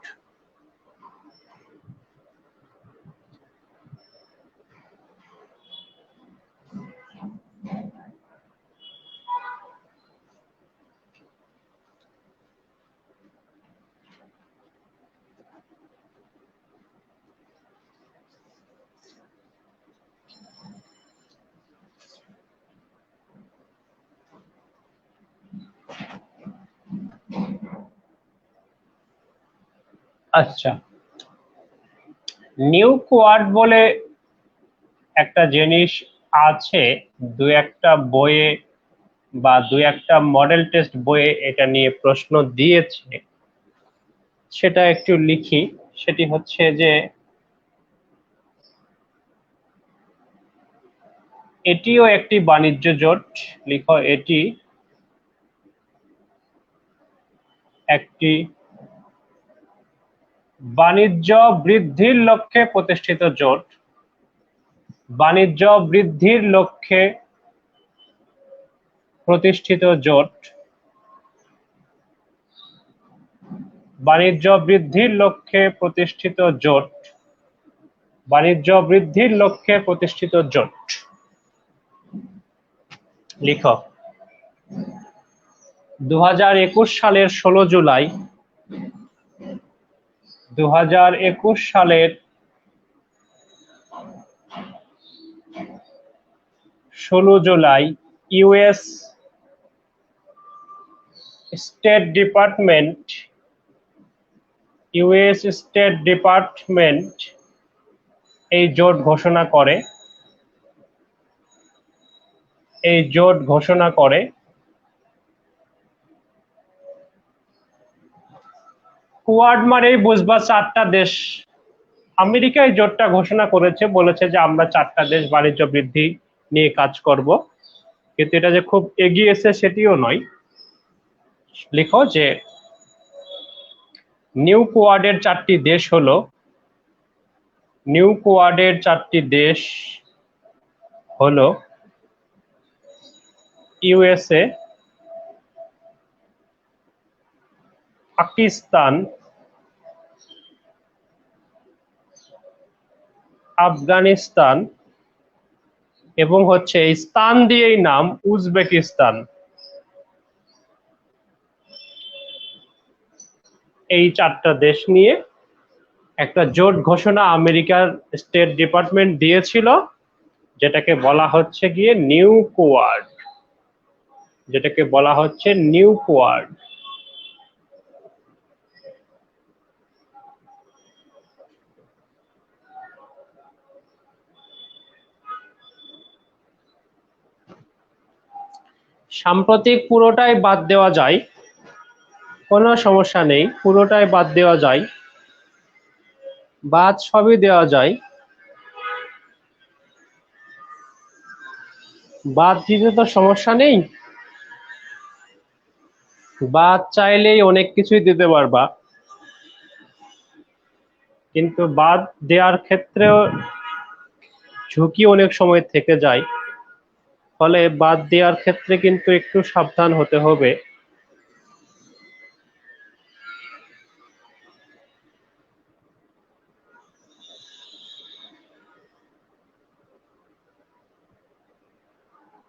আচ্ছা, নিউ কোয়াড বলে একটা জিনিস আছে, দু একটা বইয়ে বা দু একটা মডেল টেস্ট বইয়ে এটা নিয়ে প্রশ্ন দিয়েছে, সেটা একটু লিখি। সেটি হচ্ছে যে এটিও একটি বাণিজ্য জোট। লিখো, এটি একটি বাণিজ্য বৃদ্ধির লক্ষ্যে প্রতিষ্ঠিত জোট। বাণিজ্য বৃদ্ধির লক্ষ্যে প্রতিষ্ঠিত জোট। বাণিজ্য বৃদ্ধির লক্ষ্যে প্রতিষ্ঠিত জোট। বাণিজ্য বৃদ্ধির লক্ষ্যে প্রতিষ্ঠিত জোট। লিখো, 2021 সালের 16 জুলাই। 2021 সালের 16 জুলাই ইউএস স্টেট ডিপার্টমেন্ট এই জোট ঘোষণা করে কোয়াড মানেই বুঝবা 4টা দেশ। আমেরিকা এই জোটটা ঘোষণা করেছে, বলেছে যে আমরা 4টা দেশ বাণিজ্য বৃদ্ধি নিয়ে কাজ করব, কিন্তু এটা যে খুব এগিয়েছে সেটিও নয়। লিখো যে নিউ কোয়াডের 4টি দেশ হলো ইউএসএ, পাকিস্তান, আফগানিস্তান এবং হচ্ছে এই স্থান দিয়েই নাম উজবেকিস্তান। এই 4টা দেশ নিয়ে একটা জোট ঘোষণা আমেরিকার স্টেট ডিপার্টমেন্ট দিয়েছিল, যেটাকে বলা হচ্ছে গিয়ে নিউ কোয়াড। সাম্প্রতিক পুরোটাই বাদ দেওয়া যায়, কোনো সমস্যা নেই, পুরোটাই বাদ দেওয়া যায়, বাদ সবই দেওয়া যায়। বাদ দিতে তো সমস্যা নেই, বাদ চাইলেই অনেক কিছুই দিতে পারবা, কিন্তু বাদ দেওয়ার ক্ষেত্রেও ঝুঁকি অনেক সময় থেকে যায়, ফলে বাদ দেওয়ার ক্ষেত্রে কিন্তু একটু সাবধান হতে হবে।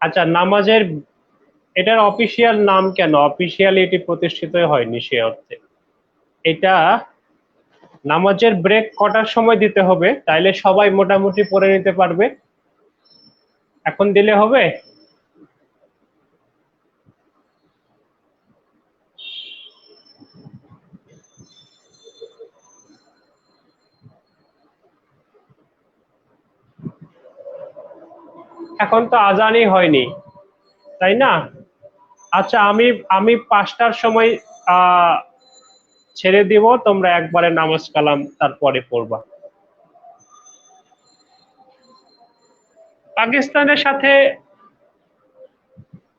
আচ্ছা, নামাজের এটার অফিসিয়াল নাম কেন? অফিসিয়ালি এটি প্রতিষ্ঠিত হয়নি সে অর্থে। এটা নামাজের ব্রেক কটার সময় দিতে হবে, তাইলে সবাই মোটামুটি পড়ে নিতে পারবে? এখন দিলে হবে? এখন তো আজানই হয়নি, তাই না? আচ্ছা, আমি 5টার সময় ছেড়ে দিব, তোমরা একবারে নামাজ কালাম তারপরে পড়বা। পাকিস্তানের সাথে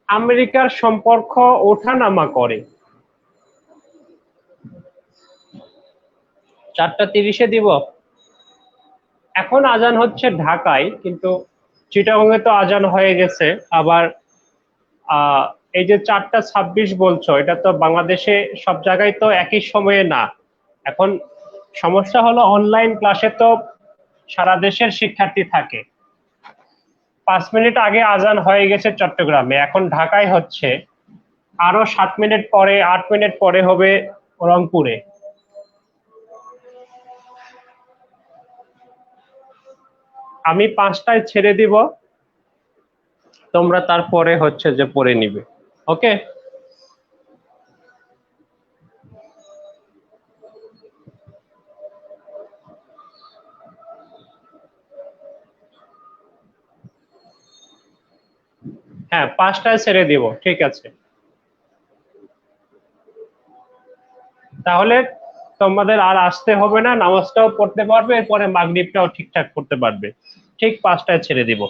আমেরিকার সম্পর্ক ওঠানামা করে। 4:30 দিব। এখন আজান হচ্ছে ঢাকায়, কিন্তু চিটাগংয়ে তো আজান হয়ে গেছে। আবার এই যে 4:26 বলছো, এটা তো বাংলাদেশে সব জায়গায় তো একই সময়ে না। এখন সমস্যা হলো অনলাইন ক্লাসে তো সারা দেশের শিক্ষার্থী থাকে। 5 মিনিট আগে আজান হয়ে গেছে চট্টগ্রামে, এখন ঢাকায় হচ্ছে, আরো 7 মিনিট পরে 8 মিনিট পরে হবে রংপুরে। আমি 5টায় ছেড়ে দিব, তোমরা তারপরে হচ্ছে যে পড়ে নিবে। ওকে, হ্যাঁ 5টায় ছেড়ে দিব, ঠিক আছে। তাহলে তোমাদের আর আসতে হবে না, নামাজটাও পড়তে পারবে, এরপরে মাগরিবটাও ঠিকঠাক করতে পারবে। ঠিক 5টায় ছেড়ে দিব।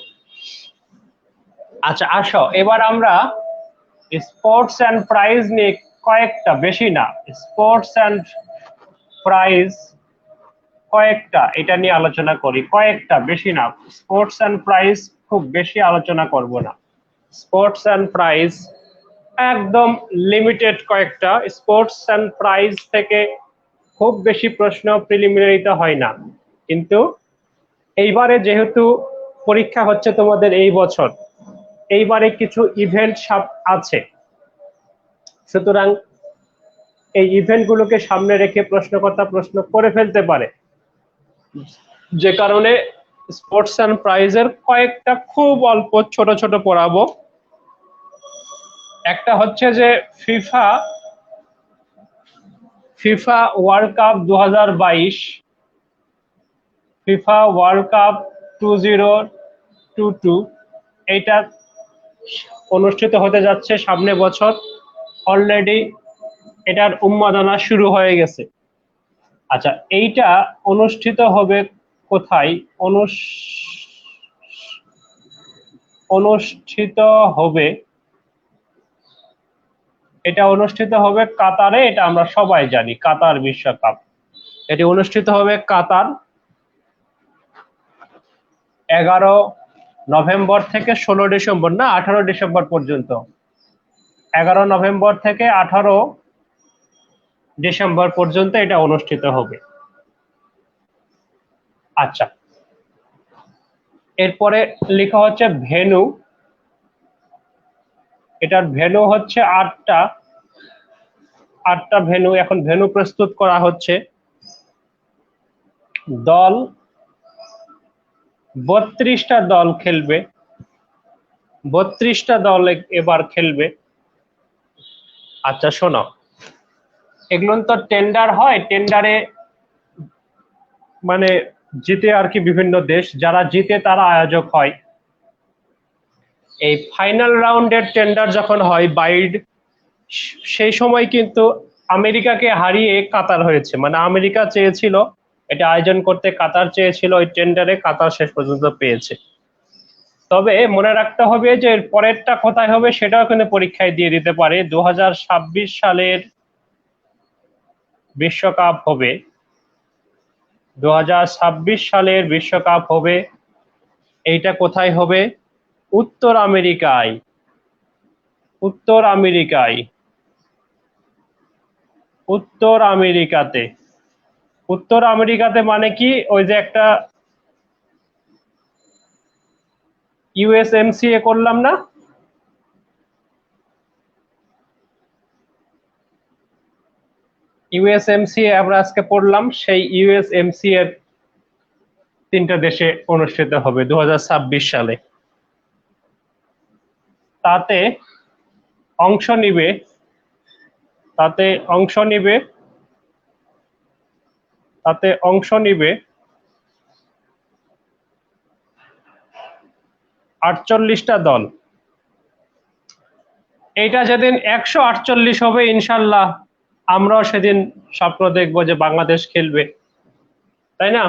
আচ্ছা আসো, এবার আমরা স্পোর্টস অ্যান্ড প্রাইজ নিয়ে কয়েকটা, বেশি না, স্পোর্টস অ্যান্ড প্রাইজ কয়েকটা, এটা নিয়ে আলোচনা করি। কয়েকটা, বেশি না। স্পোর্টস অ্যান্ড প্রাইজ খুব বেশি আলোচনা করব না। স্পোর্টস অ্যান্ড প্রাইজ একদম লিমিটেড কয়েকটা। স্পোর্টস অ্যান্ড প্রাইজ থেকে খুব বেশি প্রশ্ন প্রিলিমিনারিতে হয় না, কিন্তু এইবারে যেহেতু পরীক্ষা হচ্ছে তোমাদের এই বছর, এইবারে কিছু ইভেন্ট আছে, সুতরাং এই ইভেন্টগুলোকে সামনে রেখে প্রশ্নকর্তা প্রশ্ন করে ফেলতে পারে, যে কারণে স্পোর্টস অ্যান্ড প্রাইজের কয়েকটা খুব অল্প ছোট ছোট পড়াবো। একটা হচ্ছে যে FIFA FIFA world cup 2022, FIFA world cup 2022 এইটা অনুষ্ঠিত হতে যাচ্ছে সামনে বছর। অলরেডি এটার উন্মাদনা শুরু হয়ে গেছে। আচ্ছা, এইটা অনুষ্ঠিত হবে কোথায়? অনুষ্ঠিত হবে, এটা অনুষ্ঠিত হবে কাতারে। এটা আমরা সবাই জানি, কাতার বিশ্বকাপ। এটি অনুষ্ঠিত হবে কাতার 11 নভেম্বর থেকে 16 ডিসেম্বর, না 18 ডিসেম্বর পর্যন্ত। 11 নভেম্বর থেকে 18 ডিসেম্বর পর্যন্ত এটা অনুষ্ঠিত হবে। আচ্ছা, এরপরে লেখা হচ্ছে ভেন্যু। এটার ভেন্যু হচ্ছে আটটা ভেন্যু। এখন ভেন্যু প্রস্তুত করা হচ্ছে। দল 32টা দল খেলবে, 32টা দল এবার খেলবে। আচ্ছা শোনো, এগুলো তো টেন্ডার হয়, টেন্ডারে মানে জিতে আর কি বিভিন্ন দেশ, যারা জিতে তারা আয়োজক হয়। এই ফাইনাল রাউন্ডের টেন্ডার যখন হয় বাইড, সেই সময় কিন্তু আমেরিকাকে হারিয়ে কাতার হয়েছে। মানে আমেরিকা চেয়েছিল এটা আয়োজন করতে, কাতার চেয়েছিল, ওই টেন্ডারে কাতার শেষ পর্যন্ত পেয়েছে। তবে মনে রাখতে হবে যে এর পরেরটা কোথায় হবে সেটাও কিন্তু পরীক্ষায় দিয়ে দিতে পারে। 2026 সালের বিশ্বকাপ হবে, 2026 সালের বিশ্বকাপ হবে। এইটা কোথায় হবে? উত্তর আমেরিকায়। উত্তর আমেরিকায়, উত্তর আমেরিকাতে। উত্তর আমেরিকাতে মানে কি, ওই যে একটা ইউএসএমসিএ করলাম না, ইউএসএমসিএ আমরা আজকে পড়লাম, সেই ইউএসএমসি এর 3টা দেশে অনুষ্ঠিত হবে 2026 সালে। তাতে অংশ নিবে, তাতে অংশ নিবে, তাতে অংশ নিবে 48টা দল। এইটা যেদিন 148 হবে ইনশাল্লাহ, আমরাও সেদিন স্বপ্ন দেখবো যে বাংলাদেশ খেলবে, তাই না?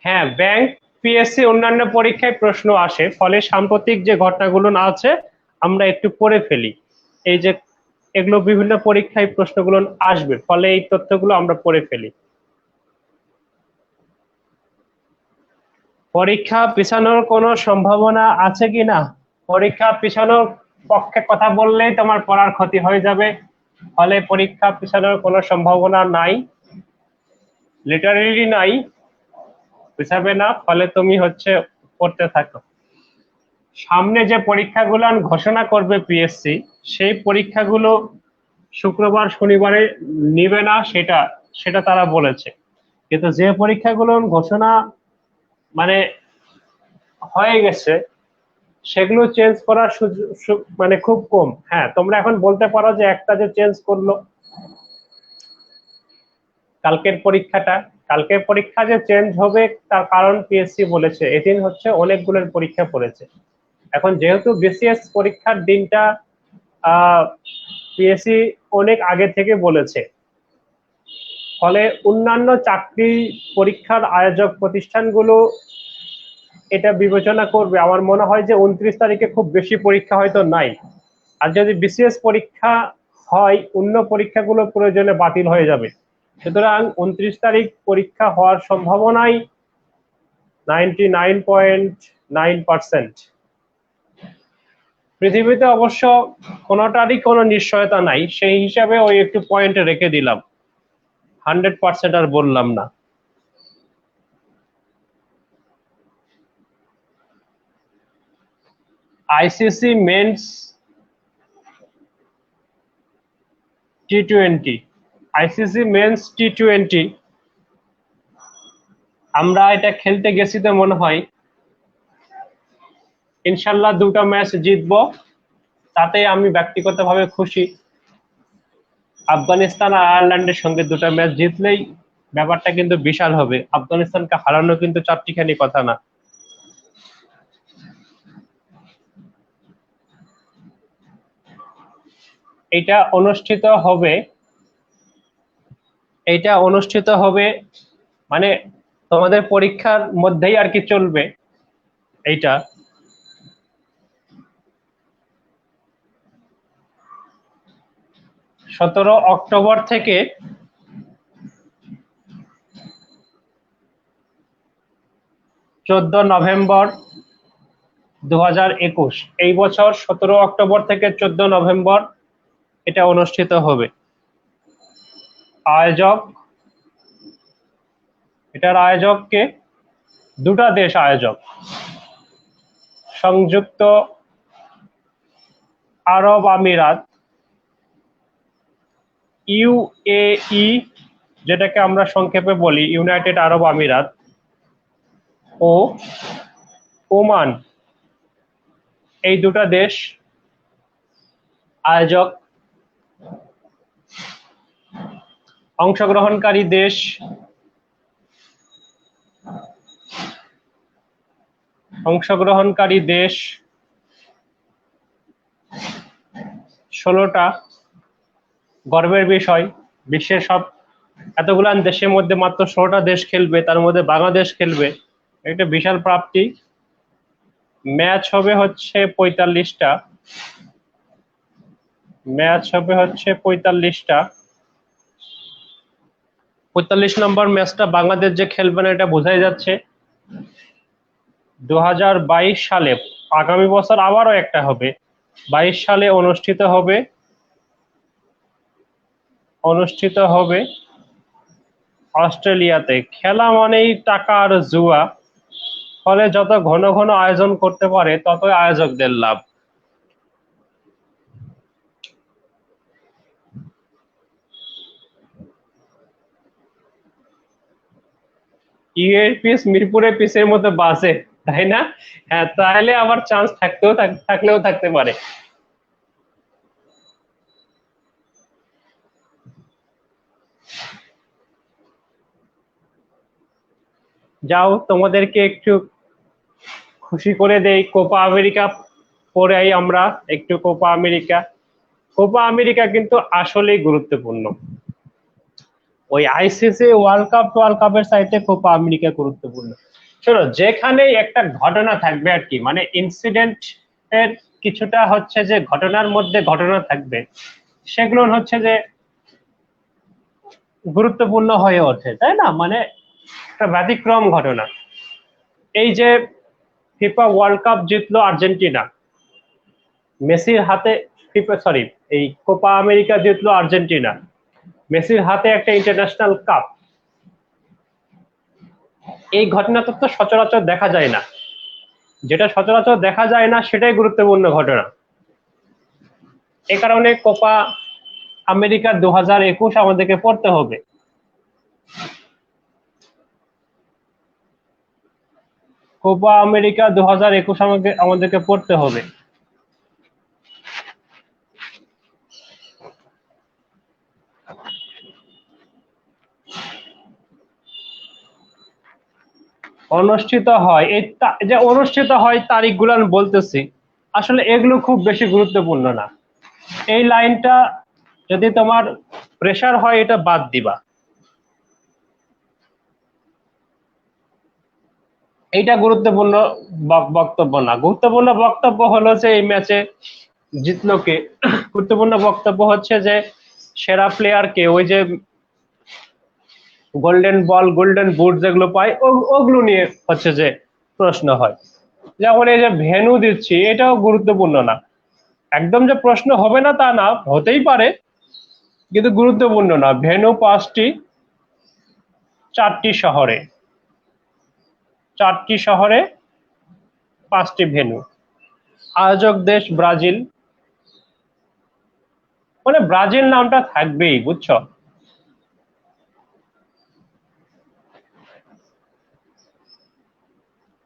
হ্যাঁ, ব্যাংক, পিএসসি, অন্যান্য পরীক্ষায় প্রশ্ন আসে, ফলে সাম্প্রতিক যে ঘটনাগুলো আছে আমরা একটু পড়ে ফেলি। এই যে এগুলো বিভিন্ন পরীক্ষায় প্রশ্নগুলো আসবে, ফলে এই তথ্যগুলো আমরা পড়ে ফেলি। পরীক্ষা পিছানোর কোনো সম্ভাবনা আছে কি না? পরীক্ষা পিছানোর পক্ষে কথা বললেই তোমার পড়ার ক্ষতি হয়ে যাবে, ফলে পরীক্ষা পিছানোর কোনো সম্ভাবনা নাই, লিটারেলি নাই, পিছাবে না। ফলে তুমি হচ্ছে পড়তে থাকো। সামনে যে পরীক্ষাগুলো ঘোষণা করবে পিএসসি, সেই পরীক্ষাগুলো শুক্রবার শনিবারে নিবে না, সেটা সেটা তারা বলেছে। কিন্তু যে পরীক্ষাগুলো ঘোষণা মানে হয়ে গেছে, সেগুলো চেঞ্জ করার মানে খুব কম। হ্যাঁ, তোমরা এখন বলতে পারো যে একটা যে চেঞ্জ করলো কালকের পরীক্ষাটা, কালকের পরীক্ষা যে চেঞ্জ হবে তার কারণ পিএসসি বলেছে এদিন হচ্ছে অনেকগুলোর পরীক্ষা পড়েছে। এখন যেহেতু বিসিএস পরীক্ষার দিনটা পিএসসি অনেক আগে থেকে বলেছে, ফলে অন্যান্য চাকরি পরীক্ষার আয়োজক প্রতিষ্ঠানগুলো এটা বিবেচনা করবে। আমার মনে হয় যে 29 তারিখে খুব বেশি পরীক্ষা হয়তো নাই। আর যদি বিসিএস পরীক্ষা হয়, অন্য পরীক্ষাগুলো প্রয়োজনে বাতিল হয়ে যাবে। সুতরাং 29 তারিখ পরীক্ষা হওয়ার সম্ভাবনাই 99.9%। পৃথিবীতে অবশ্য কোনোটারই কোনো নিশ্চয়তা নাই, সেই হিসাবে ওই একটু পয়েন্ট রেখে দিলাম, 100% আর বললাম না। আইসিসি মেন্স টি20, আইসিসি মেন্স টি20 আমরা এটা খেলতে গেছি তো মনে হয় ইনশাল্লাহ 2টা ম্যাচ জিতবো, তাতে আমি ব্যক্তিগতভাবে খুশি। আফগানিস্তান আর আয়ারল্যান্ডের সঙ্গে 2টা ম্যাচ জিতলেই ব্যাপারটা কিন্তু বিশাল হবে। আফগানিস্তানকে হারানো কিন্তু চারটিখানি কথা না। এটা অনুষ্ঠিত হবে মানে তোমাদের পরীক্ষার মধ্যেই আর কি চলবে এইটা। অক্টোবর থেকে 14 নভেম্বর 2021, এই বছর 17 অক্টোবর থেকে 14 নভেম্বর এটা অনুষ্ঠিত হবে। এটার আয়োজক কে? 2টা দেশ আয়োজক, সংযুক্ত আরব আমিরাত ইউএই, যেটাকে আমরা সংক্ষেপে বলি ইউনাইটেড আরব আমিরাত, ও ওমান, এই 2টা দেশ আয়োজক। অংশগ্রহণকারী দেশ 16টা। গর্বের বিষয়, বিশ্বের সব এতগুলান দেশের মধ্যে মাত্র 16টা দেশ খেলবে, তার মধ্যে বাংলাদেশ খেলবে, এটা বিশাল প্রাপ্তি। ম্যাচ হবে হচ্ছে 45টা, 45 নম্বর ম্যাচটা বাংলাদেশ যে খেলবে না এটা বোঝাই যাচ্ছে। 2022 সালে, আগামী বছর আবারও একটা হবে, 22 সালে অনুষ্ঠিত হবে অস্ট্রেলিয়াতে। খেলা মানেই টাকা আর জুয়া, ফলে যত ঘন ঘন আয়োজন করতে পারে ততই আয়োজকদের লাভ। ইউএর পিস মিরপুরের পিসের মতো বাসে, তাই না? হ্যাঁ, তাহলে আবার চান্স থাকলেও থাকতে পারে। যাও, তোমাদেরকে একটু খুশি করে দেই, কোপা আমেরিকা পড়াই আমরা একটু। কোপা আমেরিকা কিন্তু আসলেই গুরুত্বপূর্ণ। ওই আইসিসি ওয়ার্ল্ড কাপের চাইতে কোপা আমেরিকা গুরুত্বপূর্ণ। শোনো, যেখানেই একটা ঘটনা থাকবে আর কি, মানে ইনসিডেন্ট এর কিছুটা হচ্ছে যে ঘটনার মধ্যে ঘটনা থাকবে, সেগুলো হচ্ছে যে গুরুত্বপূর্ণ হয়ে ওঠে, তাই না? মানে একটা ব্যতিক্রম ঘটনা। এই যে ফিফা ওয়ার্ল্ড কাপ জিতলো আর্জেন্টিনা, মেসির হাতে, এই কোপা আমেরিকা জিতলো আর্জেন্টিনা, মেসির হাতে একটা ইন্টারন্যাশনাল কাপ। এই ঘটনাটা তো সচরাচর দেখা যায় না, যেটা সচরাচর দেখা যায় না সেটাই গুরুত্বপূর্ণ ঘটনা। এ কারণে কোপা আমেরিকা 2021 আমাদেরকে পড়তে হবে। কোপা আমেরিকা 2021 আমাদেরকে পড়তে হবে। অনুষ্ঠিত হয়, এই যে অনুষ্ঠিত হয় তারিখগুলো আমি বলতেছি, আসলে এগুলো খুব বেশি গুরুত্বপূর্ণ না। এই লাইনটা যদি তোমার প্রেসার হয় এটা বাদ দিবা। এইটা গুরুত্বপূর্ণ বক্তব্য না। গুরুত্বপূর্ণ বক্তব্য হলো যে এই ম্যাচে জিতলো কে, গুরুত্বপূর্ণ বক্তব্য হচ্ছে যে সেরা প্লেয়ার কে, ওই যে গোল্ডেন বল, গোল্ডেন বুট যেগুলো পায় ওগুলো নিয়ে হচ্ছে যে প্রশ্ন হয়। যেমন এই যে ভেনু দিচ্ছি, এটাও গুরুত্বপূর্ণ না। একদম যে প্রশ্ন হবে না তা না, হতেই পারে, কিন্তু গুরুত্বপূর্ণ না। ভেনু 5টি, 4টি শহরে, 5টি ভেনু। আয়োজক দেশ ব্রাজিল, মানে ব্রাজিল নামটা থাকবেই, বুঝছো?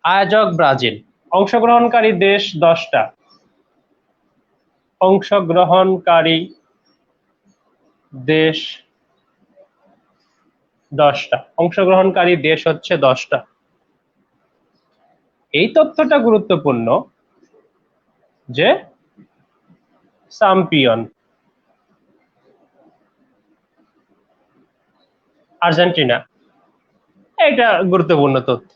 আয়োজক ব্রাজিল। অংশগ্রহণকারী দেশ 10টা। অংশগ্রহণকারী দেশ 10টা। অংশগ্রহণকারী দেশ হচ্ছে 10টা। এই তথ্যটা গুরুত্বপূর্ণ যে চ্যাম্পিয়ন আর্জেন্টিনা, এটা গুরুত্বপূর্ণ তথ্য।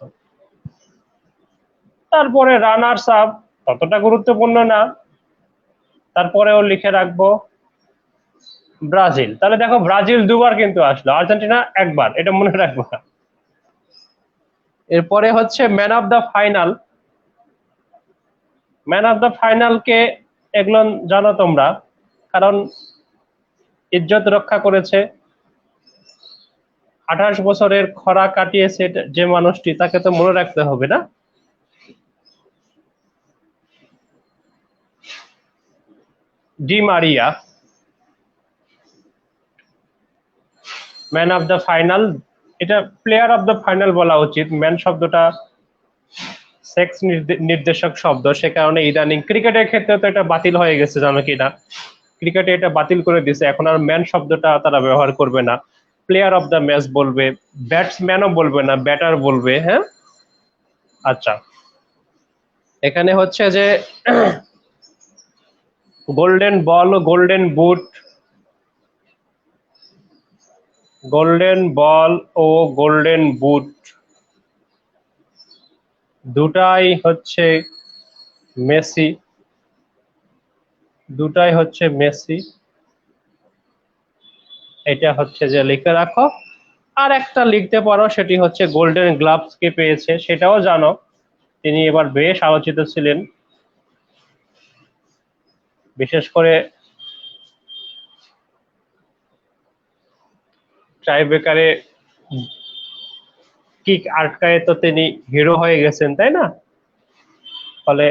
তারপরে রানার্স আপ, ততটা গুরুত্বপূর্ণ না, তারপরেও লিখে রাখবো ব্রাজিল। তাহলে দেখো ব্রাজিল দুবার কিন্তু আসলো, আর্জেন্টিনা একবার, এটা মনে রাখবো। এরপরে হচ্ছে man of the final. Man of the final কে, এগুলো জানো তোমরা, কারণ ইজ্জত রক্ষা করেছে, 28 বছরের খরা কাটিয়েছে যে মানুষটি, তাকে তো মনে রাখতে হবে না? Di Maria. Man of the final, এটা প্লেয়ার অফ দ্য ফাইনাল বলা উচিত। ম্যান শব্দটা সেক্স নির্দেশক শব্দ, সে কারণে ইদানিং ক্রিকেটের ক্ষেত্রে তো এটা বাতিল হয়ে গেছে, জানো কি না? ক্রিকেটে এটা বাতিল করে দিছে, এখন আর ম্যান শব্দটা তারা ব্যবহার করবে না, প্লেয়ার অফ দ্য ম্যাচ বলবে, ব্যাটসম্যানও বলবে না, ব্যাটার বলবে। হ্যাঁ, আচ্ছা। এখানে হচ্ছে যে গোল্ডেন বল ও গোল্ডেন বুট, গোল্ডেন বল ও গোল্ডেন বুট দুটাই হচ্ছে মেসি, দুটাই হচ্ছে মেসি, এটা হচ্ছে যে লিখে রাখো। আর একটা লিখতে পারো, সেটি হচ্ছে গোল্ডেন গ্লাভস কে পেয়েছে, সেটাও জানো, তিনি এবার বেশ আলোচিত ছিলেন, বিশেষ করে টাইব্রেকারে কিক আটকায় তো তিনি হিরো হয়ে গেছেন, তাই না? ফলে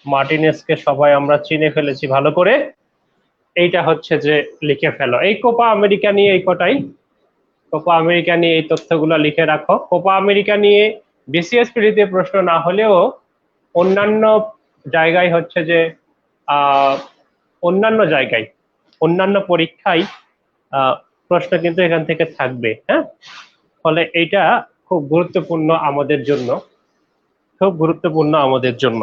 মার্টিনেজকে সবাই আমরা চিনে ফেলেছি ভালো করে। এইটা হচ্ছে যে লিখে ফেলো। এই কোপা আমেরিকা নিয়ে এই কটাই, কোপা আমেরিকা নিয়ে এই তথ্যগুলো লিখে রাখো। কোপা আমেরিকা নিয়ে বিসিএস পিডিতে প্রশ্ন না হলেও অন্যান্য জায়গায় হচ্ছে যে অন্যান্য জায়গায়, অন্যান্য পরীক্ষায় প্রশ্ন কিন্তু এখান থেকে থাকবে। হ্যাঁ, ফলে এইটা খুব গুরুত্বপূর্ণ আমাদের জন্য, খুব গুরুত্বপূর্ণ আমাদের জন্য।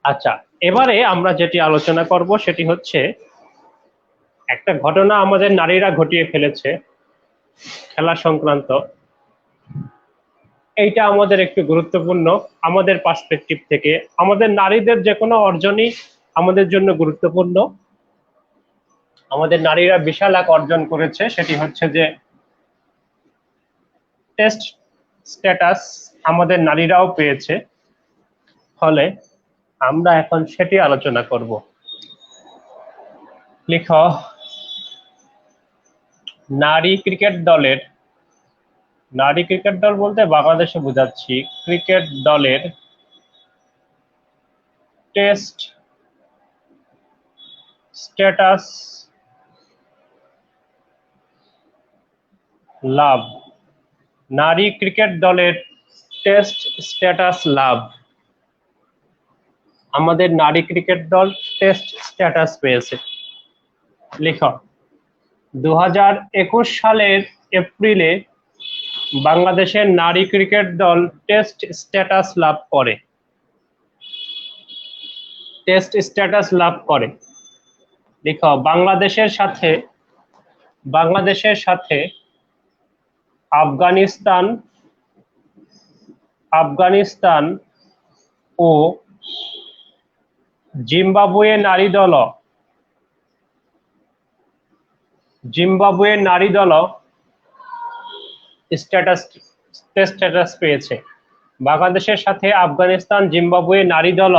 আচ্ছা, এবারে আমরা যেটি আলোচনা করব সেটি হচ্ছে একটা ঘটনা আমাদের নারীরা ঘটিয়ে ফেলেছে খেলা সংক্রান্ত। এইটা আমাদের একটু গুরুত্বপূর্ণ আমাদের পার্সপেক্টিভ থেকে। আমাদের নারীদের যে কোনো অর্জনই আমাদের জন্য গুরুত্বপূর্ণ। আমাদের নারীরা বিশাল এক অর্জন করেছে, সেটি হচ্ছে যে টেস্ট স্ট্যাটাস আমাদের নারীরাও পেয়েছে, ফলে আমরা এখন সেটি আলোচনা করব। লিখো, নারী ক্রিকেট দলের, নারী ক্রিকেট দল বলতে বাংলাদেশে বোঝাচ্ছি, ক্রিকেট দলের টেস্ট স্ট্যাটাস লাভ। নারী ক্রিকেট দলের টেস্ট স্ট্যাটাস লাভ। আমাদের নারী ক্রিকেট দল টেস্ট স্ট্যাটাস পেয়েছে। লিখো, 2021 সালের এপ্রিলে বাংলাদেশের নারী ক্রিকেট দল টেস্ট স্ট্যাটাস লাভ করে। টেস্ট স্ট্যাটাস লাভ করে। লিখো, বাংলাদেশের সাথে, বাংলাদেশের সাথে আফগানিস্তান, আফগানিস্তান ও জিম্বাবুয়ে নারী দল, জিম্বাবুয়ে নারী দল স্ট্যাটাস, টেস্ট স্ট্যাটাস পেয়েছে। বাংলাদেশের সাথে আফগানিস্তান, জিম্বাবুয়ে নারী দল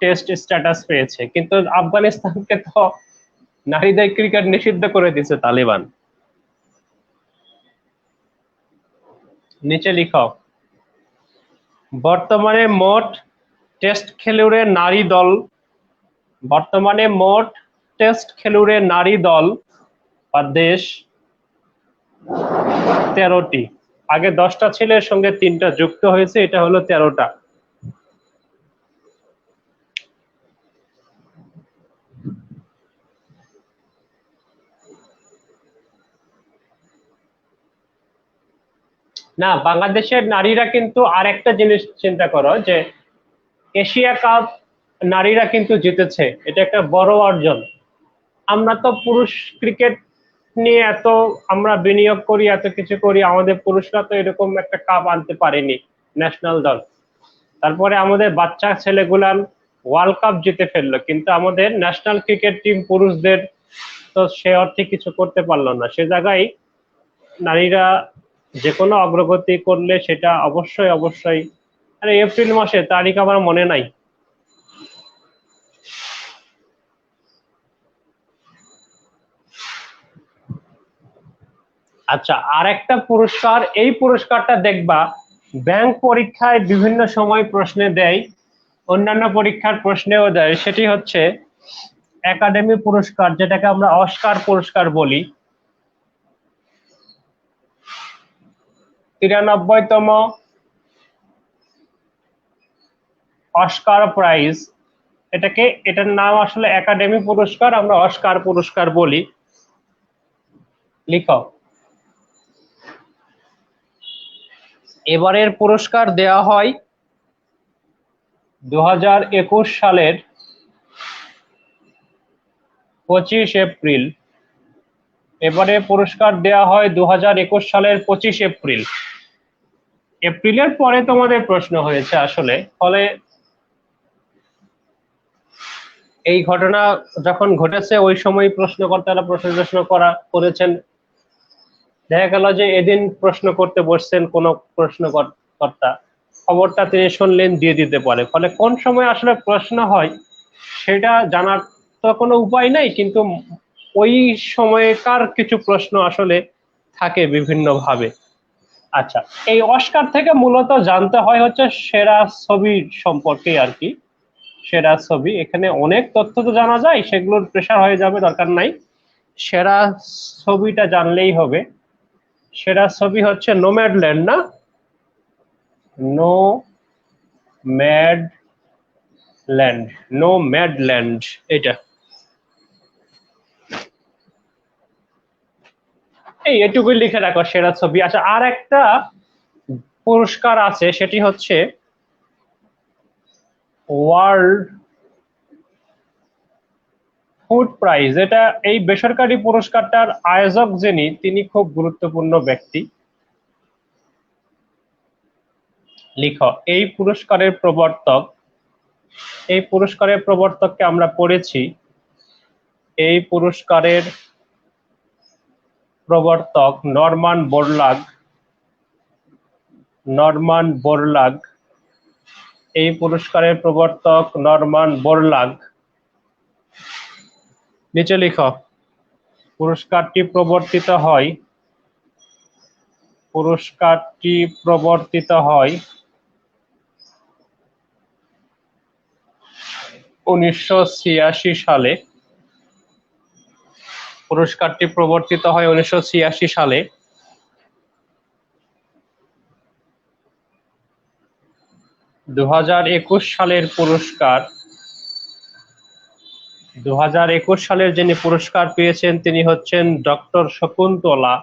টেস্ট স্ট্যাটাস পেয়েছে, কিন্তু আফগানিস্তানকে তো নারীদের ক্রিকেট নিষিদ্ধ করে দিয়েছে তালিবান। নিচে লিখো, বর্তমানে মোট টেস্ট খেলুড়ে নারী দল বা দেশ 13টি। আগে 10টা ছিল, এর সঙ্গে 3টা যুক্ত হয়েছে, এটা হলো 13টা। না, বাংলাদেশের নারীরা কিন্তু আরেকটা জিনিস চিন্তা করো, যে এশিয়া কাপ নারীরা কিন্তু জিতেছে, এটা একটা বড় অর্জন। আমরা তো পুরুষ ক্রিকেট নিয়ে এত আমরা বিনিয়োগ করি, এত কিছু করি, আমাদের পুরুষরা তো এরকম একটা কাপ আনতে পারেনি, ন্যাশনাল দল। তারপরে আমাদের বাচ্চা ছেলেগুলান ওয়ার্ল্ড কাপ জিতে ফেললো, কিন্তু আমাদের ন্যাশনাল ক্রিকেট টিম পুরুষদের তো সে অর্থে কিছু করতে পারলো না। সে জায়গায় নারীরা যে কোনো অগ্রগতি করলে সেটা অবশ্যই অবশ্যই, আরে এপ্রিল মাসে তারিখ আমার মনে নাই। আচ্ছা, আর একটা পুরস্কার, এই পুরস্কারটা দেখবা ব্যাংক পরীক্ষায় বিভিন্ন সময় প্রশ্নে দেয়, অন্যান্য পরীক্ষার প্রশ্নেও দেয়, সেটি হচ্ছে একাডেমি পুরস্কার, যেটাকে আমরা অস্কার পুরস্কার বলি। 93তম অস্কার প্রাইজ, এটার নাম আসলে একাডেমি পুরস্কার, আমরা অস্কার পুরস্কার বলি। লিখো। এবারের পুরস্কার দেওয়া হয় 2021 সালের 25 এপ্রিল। এবারে পুরস্কার দেওয়া হয় 2021 সালের 25 এপ্রিল। এপ্রিলের পরে তোমাদের প্রশ্ন হয়েছে আসলে, ফলে এই ঘটনা যখন ঘটেছে ওই সময় প্রশ্নকর্তারা প্রশ্ন করেছেন। দেখা গেল যে এদিন প্রশ্ন করতে বসছেন কোন প্রশ্নকর্তা, খবরটা তিনি শুনলেন, দিয়ে দিতে পারে। ফলে কোন সময় আসলে প্রশ্ন হয় সেটা জানার তো কোনো উপায় নাই, কিন্তু ওই সময়কার কিছু প্রশ্ন আসলে থাকে বিভিন্ন ভাবে। আচ্ছা, এই অস্কার থেকে মূলত জানতে হয় হচ্ছে সেরা ছবি সম্পর্কে আর কি। সেরা ছবি, এখানে অনেক তথ্য তো জানা যায়, সেগুলোর প্রেশার হয়ে যাবে, দরকার নাই। সেরা ছবিটা জানলেই হবে। সেরা ছবি হচ্ছে নোম্যাডল্যান্ড, না? নোম্যাডল্যান্ড, নোম্যাডল্যান্ড, এটা এটুকুই লিখে রাখো, সেরা ছবি। আচ্ছা, আর একটা পুরস্কার আছে, সেটি হচ্ছে ওয়ার্ল্ড ফুড প্রাইজ। এটা এই বেসরকারি পুরস্কারটার আয়োজক যিনি, তিনি খুব গুরুত্বপূর্ণ ব্যক্তি। লিখো। এই পুরস্কারের প্রবর্তককে আমরা পড়েছি। এই পুরস্কারের প্রবর্তক নরমান বোরলাগ। এই পুরস্কারের প্রবর্তক নরমান বোরলাগ। নিচে লিখো। পুরস্কারটি প্রবর্তিত হয় 1986 সালে। পুরস্কারটি প্রবর্তিত হয় 1986 সালে। 2021 সালের পুরস্কার, 2021 সালের যিনি পুরস্কার পেয়েছেন তিনি হচ্ছেন ডক্টর শকুন্তলা।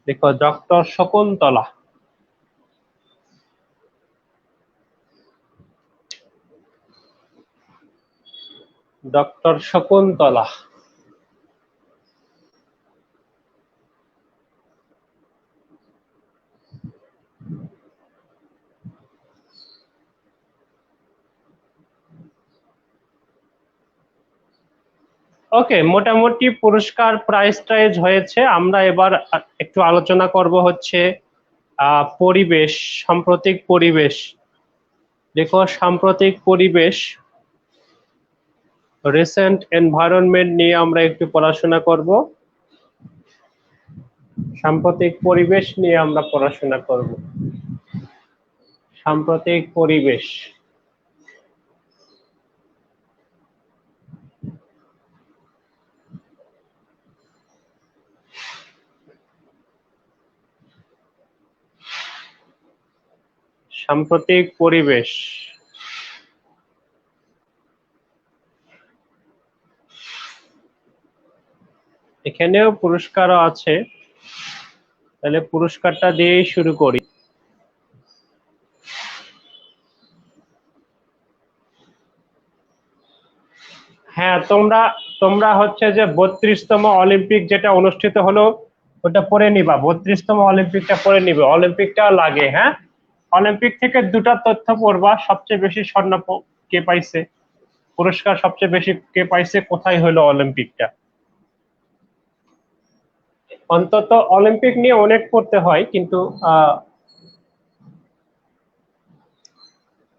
দেখো, ডক্টর শকুন্তলা। ডক্টর শকুন্তলা। ওকে, মোটামুটি পুরস্কার প্রাইজ টাইজ হয়েছে। আমরা এবার একটু আলোচনা করব হচ্ছে পরিবেশ, সাম্প্রতিক পরিবেশ। দেখো, সাম্প্রতিক পরিবেশ রিসেন্ট এনভায়রনমেন্ট নিয়ে আমরা একটু পড়াশোনা করব। সাম্প্রতিক পরিবেশ নিয়ে আমরা পড়াশোনা করব। সাম্প্রতিক পরিবেশ। সাম্প্রতিক পরিবেশ। এখানেও পুরস্কারও আছে, তাহলে পুরস্কারটা দিয়েই শুরু করি। হ্যাঁ, তোমরা তোমরা হচ্ছে যে 32তম অলিম্পিক যেটা অনুষ্ঠিত হলো ওটা পড়ে নিবা। 32তম অলিম্পিকটা পড়ে নিবে, অলিম্পিকটা লাগে। হ্যাঁ, অলিম্পিক থেকে দুটা তথ্য পড়বা, সবচেয়ে বেশি স্বর্ণ কে পাইছে, পুরস্কার সবচেয়ে বেশি কে পাইছে, কোথায় হলো অলিম্পিকটা। অন্তত অলিম্পিক নিয়ে অনেক পড়তে হয়, কিন্তু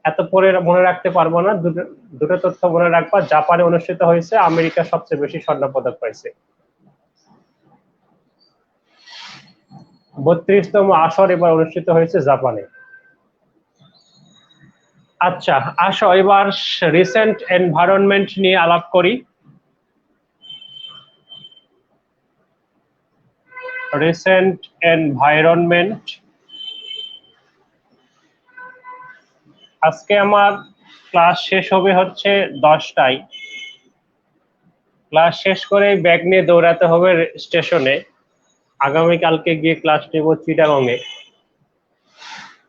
এত পরে মনে রাখতে পারবো না। দুটো তথ্য মনে রাখবা। জাপানে অনুষ্ঠিত হয়েছে, আমেরিকা সবচেয়ে বেশি স্বর্ণ পদক পাইছে। 32তম আসর এবার অনুষ্ঠিত হয়েছে জাপানে। আচ্ছা, আসো এবার রিসেন্ট এনভায়রনমেন্ট নিয়ে আলাপ করি। রিসেন্ট এনভায়রনমেন্ট, আজকে আমার ক্লাস শেষ হবে হচ্ছে 10টায়। ক্লাস শেষ করে ব্যাগ নিয়ে দৌড়াতে হবে স্টেশনে। আগামীকালকে গিয়ে ক্লাস নেব চিটাগংয়ে।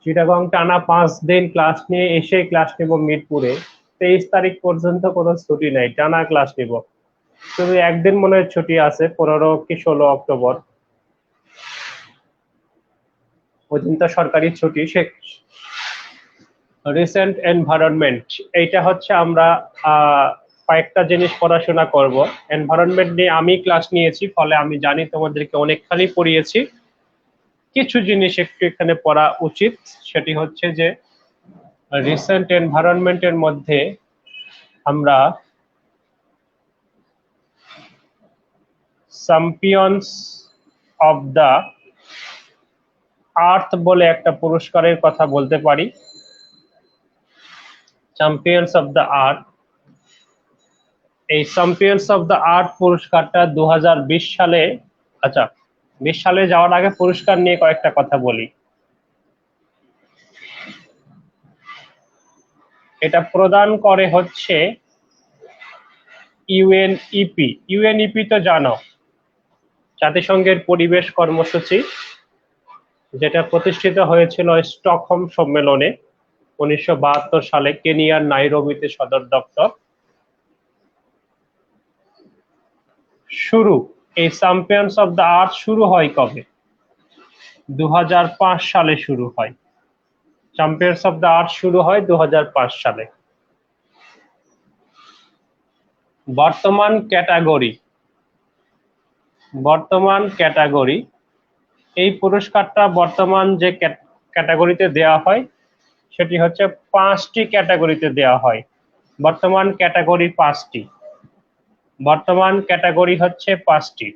চিটাগং টানা 5 দিন ক্লাস নিয়ে এসে ক্লাস নেব মিরপুরে। 23 তারিখ পর্যন্ত কোনো ছুটি নাই, টানা ক্লাস নিব। শুধু একদিন মনে হয় ছুটি আছে, 15 কি 16 অক্টোবর, ওই দিন তো সরকারি ছুটি। সে রিসেন্ট এনভায়রনমেন্ট, এইটা হচ্ছে আমরা কয়েকটা জিনিস পড়াশোনা করব। এনভায়রনমেন্ট নিয়ে আমি ক্লাস নিয়েছি, ফলে আমি জানি তোমাদেরকে অনেকখানি পড়িয়েছি। কিছু জিনিস একটু এখানে পড়া উচিত, সেটি হচ্ছে যে রিসেন্ট এনভায়রনমেন্টের মধ্যে আমরা চ্যাম্পিয়ন্স অফ দ্য আর্থ বলে একটা পুরস্কারের কথা বলতে পারি। চ্যাম্পিয়ন্স অফ দ্য আর্থ, এই চ্যাম্পিয়ন্স অফ দ্য আর্থ পুরস্কারটা 2020 সালে, আচ্ছা 20 সালে যাওয়ার আগে পুরস্কার নিয়ে কয়েকটা কথা বলি। এটা প্রদান করে হচ্ছে ইউএনইপি। ইউএনইপি তো জানো, জাতিসংঘের পরিবেশ কর্মসূচি, যেটা প্রতিষ্ঠিত হয়েছিল স্টকহোম সম্মেলনে 1972 সালে, কেনিয়ার নাইরোবিতে সদর দপ্তর। শুরু, এই চ্যাম্পিয়ন্স অফ দ্য আর্থ শুরু হয় কবে? 2005 সালে শুরু হয়। চ্যাম্পিয়ন্স অফ দ্য আর্থ শুরু হয় 2005 সালে। বর্তমান ক্যাটাগরি, বর্তমান ক্যাটাগরি, এই পুরস্কারটা বর্তমান যে ক্যাটাগরিতে দেওয়া হয় সেটি হচ্ছে 5টি ক্যাটাগরিতে দেওয়া হয়। বর্তমান ক্যাটাগরি 5টি, বর্তমান ক্যাটাগরি হচ্ছে 5টি।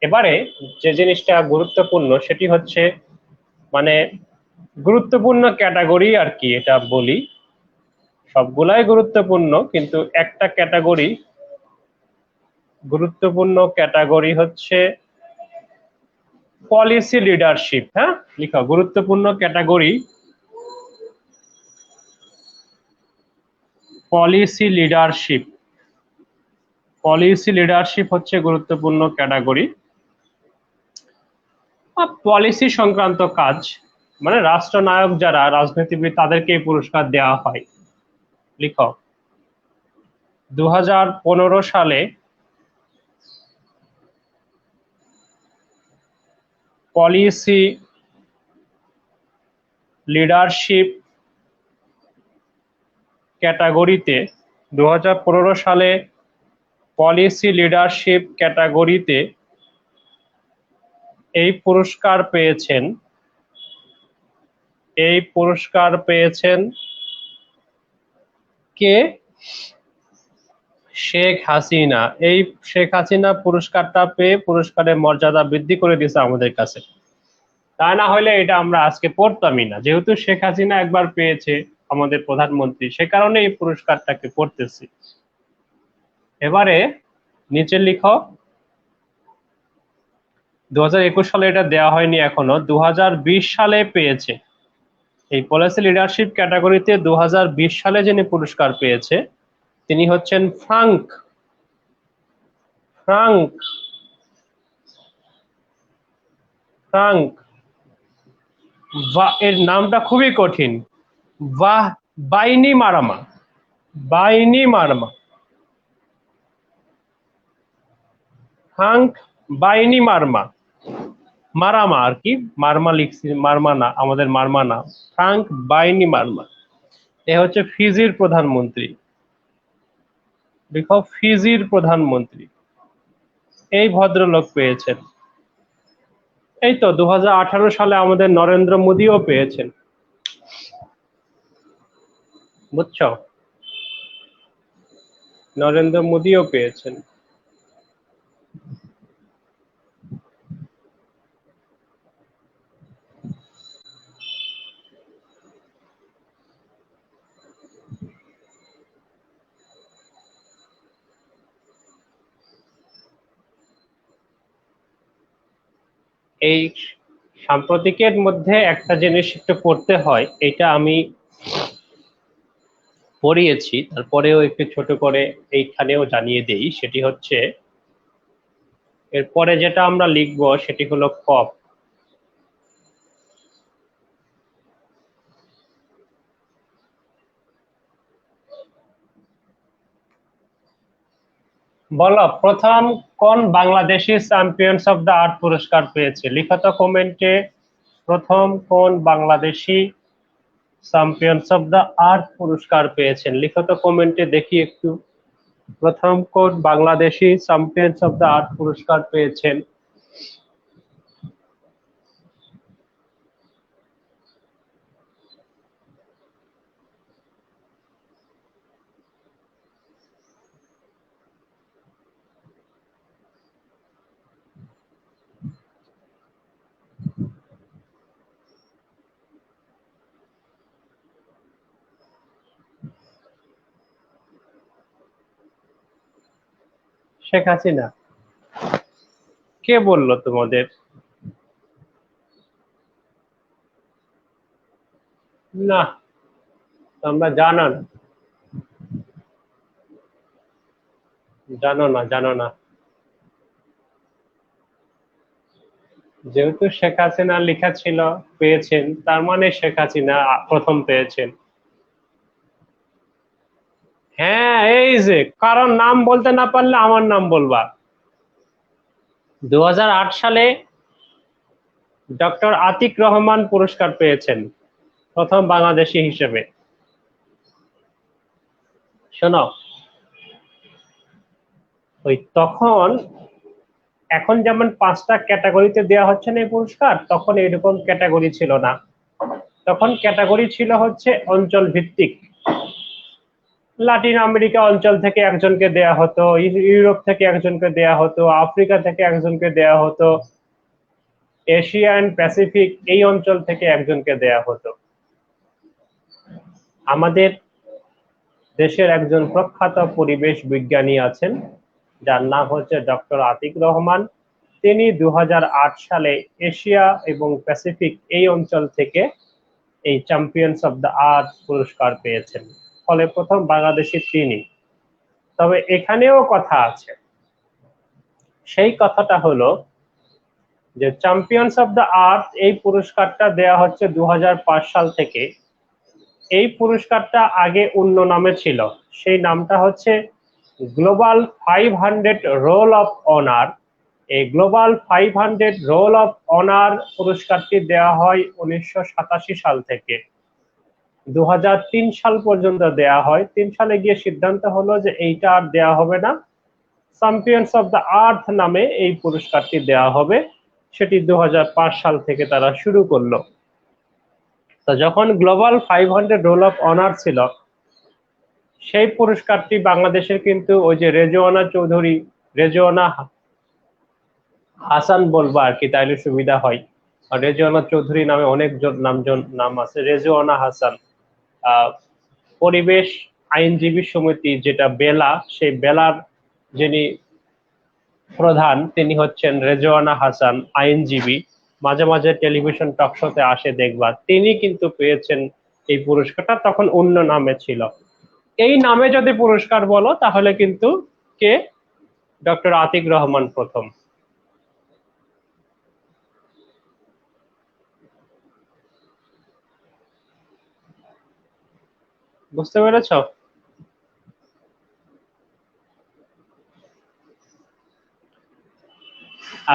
এবারে যে জিনিসটা গুরুত্বপূর্ণ সেটি হচ্ছে, মানে গুরুত্বপূর্ণ ক্যাটাগরি আর কি, এটা বলি সবগুলাই গুরুত্বপূর্ণ, কিন্তু একটা ক্যাটাগরি, গুরুত্বপূর্ণ ক্যাটাগরি হচ্ছে পলিসি লিডারশিপ। হ্যাঁ, লিখো গুরুত্বপূর্ণ category policy leadership. Policy leadership হচ্ছে গুরুত্বপূর্ণ ক্যাটাগরি। পলিসি সংক্রান্ত কাজ, মানে রাষ্ট্রনায়ক যারা রাজনীতিবিদ তাদেরকে এই পুরস্কার দেওয়া হয়। লিখো 2015 সালে পলিসি লিডারশিপ ক্যাটাগরিতে, 2015 সালে পলিসি লিডারশিপ ক্যাটাগরিতে এই পুরস্কার পেয়েছেন, এই পুরস্কার পেয়েছেন কে? শেখ হাসিনা, এই শেখ হাসিনা পুরস্কারটা পেয়ে পুরস্কারের মর্যাদা বৃদ্ধি করে দিয়েছে আমাদের কাছে। তা না হলে এটা আমরা আজকে পড়তামই না। যেহেতু শেখ হাসিনা একবার পেয়েছে আমাদের প্রধানমন্ত্রী, সে কারণে এই পুরস্কারটাকে পড়তেছি। এবারে নিচে লিখো, 2021 সালে এটা দেওয়া হয়নি এখনো, 2020 সালে পেয়েছে। এই পলিসি লিডারশিপ ক্যাটাগরিতে 2020 সালে যিনি পুরস্কার পেয়েছে তিনি হচ্ছেন ফ্রাঙ্ক ফ্রাঙ্ক ফ্রাঙ্ক এর নামটা খুবই কঠিন। বাহ, বাইনি মারামা, বাইনি মারামা, ফ্রাঙ্ক বাইনি মারমা, মারামা আর কি, মারমা লিখছি, মারমা না, আমাদের মারমা না, ফ্রাঙ্ক বাইনি মারমা। এ হচ্ছে ফিজির প্রধানমন্ত্রী। দেখো, ফিজির প্রধানমন্ত্রী এই ভদ্রলোক পেয়েছেন। এই তো 2018 সালে আমাদের নরেন্দ্র মোদীও পেয়েছেন, বুঝছো, নরেন্দ্র মোদীও পেয়েছেন। এই সাম্প্রতিকের মধ্যে একটা জিনিস একটু পড়তে হয়, এটা আমি পড়িয়েছি, তারপরেও একটু ছোট করে এইখানেও জানিয়ে দেই। সেটি হচ্ছে, এরপরে যেটা আমরা লিখব সেটি হলো কপ। বলো, প্রথম কোন Bangladeshi champions of the earth পুরস্কার পেয়েছে? লিখো তো কমেন্টে, প্রথম কোন Bangladeshi champions of the earth পুরস্কার পেয়েছেন? লিখো তো কমেন্টে দেখি একটু, প্রথম কোন Bangladeshi champions of the earth পুরস্কার পেয়েছেন? শেখ হাসিনা। কে বললো তোমাদের? না, তোমরা জানো না, জানো না, জানো না। যেহেতু শেখ হাসিনা লেখা ছিল পেয়েছেন, তার মানে শেখ হাসিনা প্রথম পেয়েছেন। হ্যাঁ, এই যে, কারণ নাম বলতে না পারলে আমার নাম বলবা। 2008 সালে ডক্টর আতিক রহমান পুরস্কার পেয়েছেন প্রথম বাংলাদেশি হিসেবে। শোনো, ওই তখন, এখন যেমন 5টা ক্যাটাগরিতে দেওয়া হচ্ছে না এই পুরস্কার, তখন এরকম ক্যাটাগরি ছিল না। তখন ক্যাটাগরি ছিল হচ্ছে অঞ্চল ভিত্তিক। লাতিন আমেরিকা অঞ্চল থেকে একজনকে দেয়া হতো, ইউরোপ থেকে একজনকে দেয়া হতো, আফ্রিকা থেকে একজনকে দেয়া হতো, এশিয়া এন্ড প্যাসিফিক এই অঞ্চল থেকে একজনকে দেয়া হতো। আমাদের দেশের একজন প্রখ্যাত পরিবেশ বিজ্ঞানী আছেন, যার নাম হচ্ছে ডক্টর আতিক রহমান। তিনি 2008 সালে এশিয়া এবং প্যাসিফিক এই অঞ্চল থেকে এই চ্যাম্পিয়ন্স অফ দ্য আর্থ পুরস্কার পেয়েছেন, ফলে প্রথম বাংলাদেশি তিনি। তবে এখানেও কথা আছে, সেই কথাটা হলো যে চ্যাম্পিয়ন্স অফ দ্য আর্থ এই পুরস্কারটা দেয়া হচ্ছে 2005 সাল থেকে। এই পুরস্কারটা আগে অন্য নামে ছিল, সেই নামটা হচ্ছে গ্লোবাল 500 রোল অফ অনার। এই গ্লোবাল 500 রোল অফ অনার পুরস্কারটি দেওয়া হয় 1987 সাল থেকে 2003 সাল পর্যন্ত দেয়া হয়। 3 সালে গিয়ে সিদ্ধান্ত হলো যে এইটা আর দেয়া হবে না, চ্যাম্পিয়ন্স অফ দ্য আর্থ নামে এই পুরস্কারটি দেওয়া হবে। সেটি 2005 সাল থেকে তারা শুরু করলো। তো যখন গ্লোবাল 500 রোল অফ অনার ছিল, সেই পুরস্কারটি বাংলাদেশের কিন্তু ওই যে রেজওয়ানা চৌধুরী, রেজওয়ানা হাসান বলবো আর কি, তাইলে সুবিধা হয়। আর রেজওয়ানা চৌধুরী নামে অনেকজন নাম আছে, রেজওয়ানা হাসান। পরিবেশ আইনজীবী সমিতি যেটা বেলা, সেই বেলার যিনি প্রধান তিনি হচ্ছেন রেজওয়ানা হাসান, আইনজীবী। মাঝে মাঝে টেলিভিশন টকশোতে আসে দেখবা, তিনি কিন্তু পেয়েছেন এই পুরস্কারটা, তখন অন্য নামে ছিল। এই নামে যদি পুরস্কার বলো তাহলে কিন্তু কে? ডক্টর আতিক রহমান প্রথম। বুঝতে পেরেছ?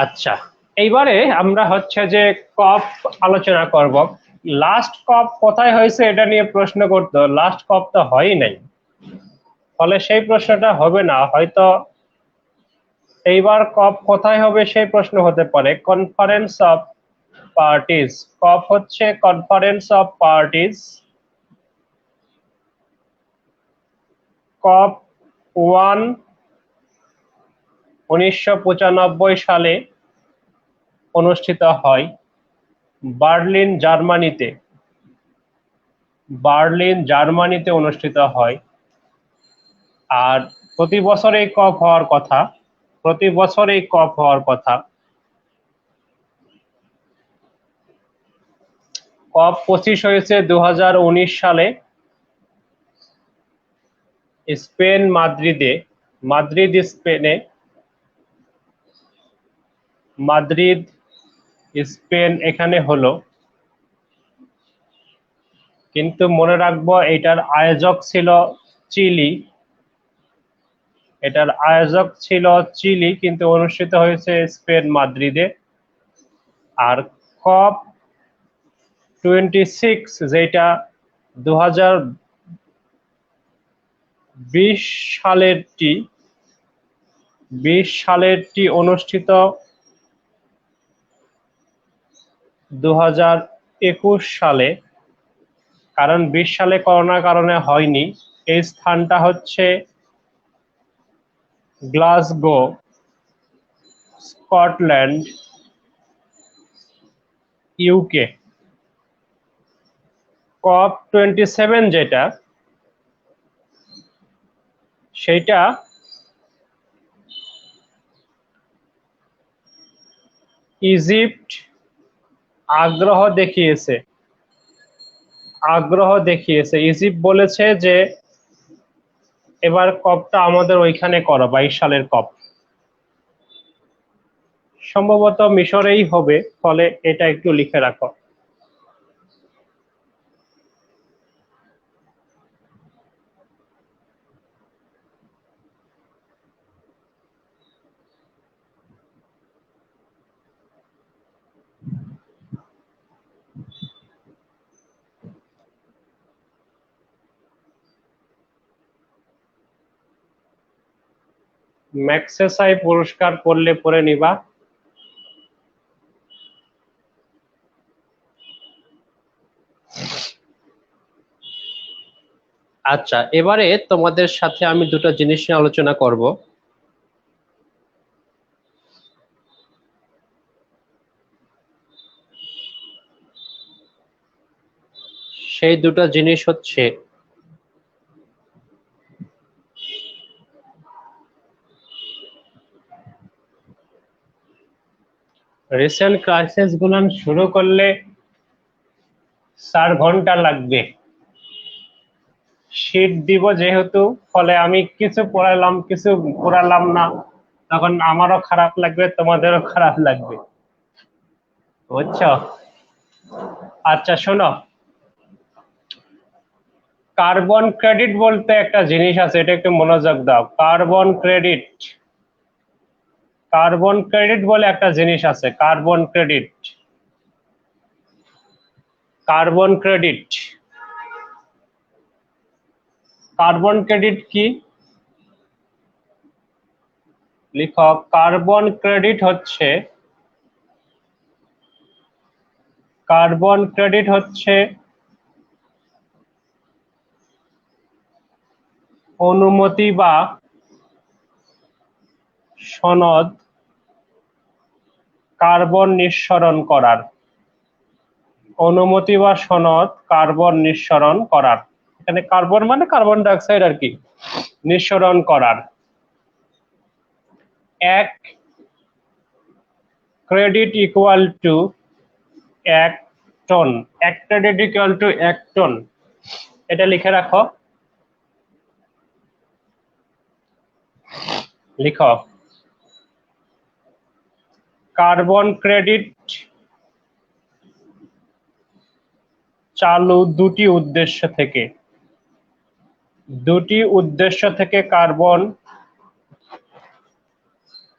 আচ্ছা, এইবারে আমরা হচ্ছে যে কপ আলোচনা করব। লাস্ট কপ কোথায় হয়েছে এটা নিয়ে প্রশ্ন করতো, লাস্ট কপ তো হয়ই নাই, ফলে সেই প্রশ্নটা হবে না হয়তো। এইবার কপ কোথায় হবে সেই প্রশ্ন হতে পারে। কনফারেন্স অফ পার্টিজ, কপ হচ্ছে কনফারেন্স অফ পার্টিজ। কপ 1 1995 সালে অনুষ্ঠিত হয় বার্লিন জার্মানিতে। বার্লিন জার্মানিতে অনুষ্ঠিত হয়। আর প্রতি বছর এই কপ হওয়ার কথা, প্রতি বছর এই কপ হওয়ার কথা। কপ 25 হয়েছে 2019 সালে স্পেন মাদ্রিদে, মাদ্রিদ স্পেনে, মাদ্রিদ স্পেন এখানে হলো। কিন্তু মনে রাখবো এটার আয়োজক ছিল চিলি, এটার আয়োজক ছিল চিলি, কিন্তু অনুষ্ঠিত হয়েছে স্পেন মাদ্রিদে। আর কপ 26 যেটা 2020 সালেরটি, 20 সালেরটি অনুষ্ঠিত 2021 সালে, কারণ 20 সালে করোনার কারণে হয়নি। এই স্থানটা হচ্ছে গ্লাসগো, স্কটল্যান্ড, ইউকে। কপ 27 যেটা, সেটা ইজিপ্ট আগ্রহ দেখিয়েছে, আগ্রহ দেখিয়েছে। ইজিপ্ট বলেছে যে এবার কপটা আমাদের ওইখানে করো, 22 সালের কপ। সম্ভবত মিশরেই হবে, ফলে এটা একটু লিখে রাখো। ম্যাক্সেসাই পুরস্কার পড়লে পড়ে নিবা। আচ্ছা, এবারে তোমাদের সাথে আমি দুটো জিনিস নিয়ে আলোচনা করব। সেই দুটো জিনিস হচ্ছে রিসেন্ট ক্রাইসিস গুলো শুরু করলে 4 ঘন্টা লাগবে। শীট দিব যেহেতু, ফলে আমি কিছু পড়ালাম কিছু পড়ালাম না, তখন আমারও খারাপ লাগবে, তোমাদেরও খারাপ লাগবে, বুঝছো? আচ্ছা শোনো, কার্বন ক্রেডিট বলতে একটা জিনিস আছে, এটা একটু মনোযোগ দাও। কার্বন ক্রেডিট, কার্বন ক্রেডিট বলে একটা জিনিস আছে, carbon credit. Carbon credit, carbon credit কি? লিখো, কার্বন ক্রেডিট হচ্ছে, কার্বন ক্রেডিট হচ্ছে অনুমতি বা সনদ কার্বন নিঃসরণ করার। অনুমতি বা সনদ কার্বন নিঃসরণ করার। এখানে কার্বন মানে কার্বন ডাই অক্সাইড আর কি, নিঃসরণ করার। 1 credit equal to 1 ton. 1 credit equal to 1 ton, এটা লিখে রাখো। লিখো কার্বন ক্রেডিট চালু দুটি উদ্দেশ্য থেকে। দুটি উদ্দেশ্য থেকে কার্বন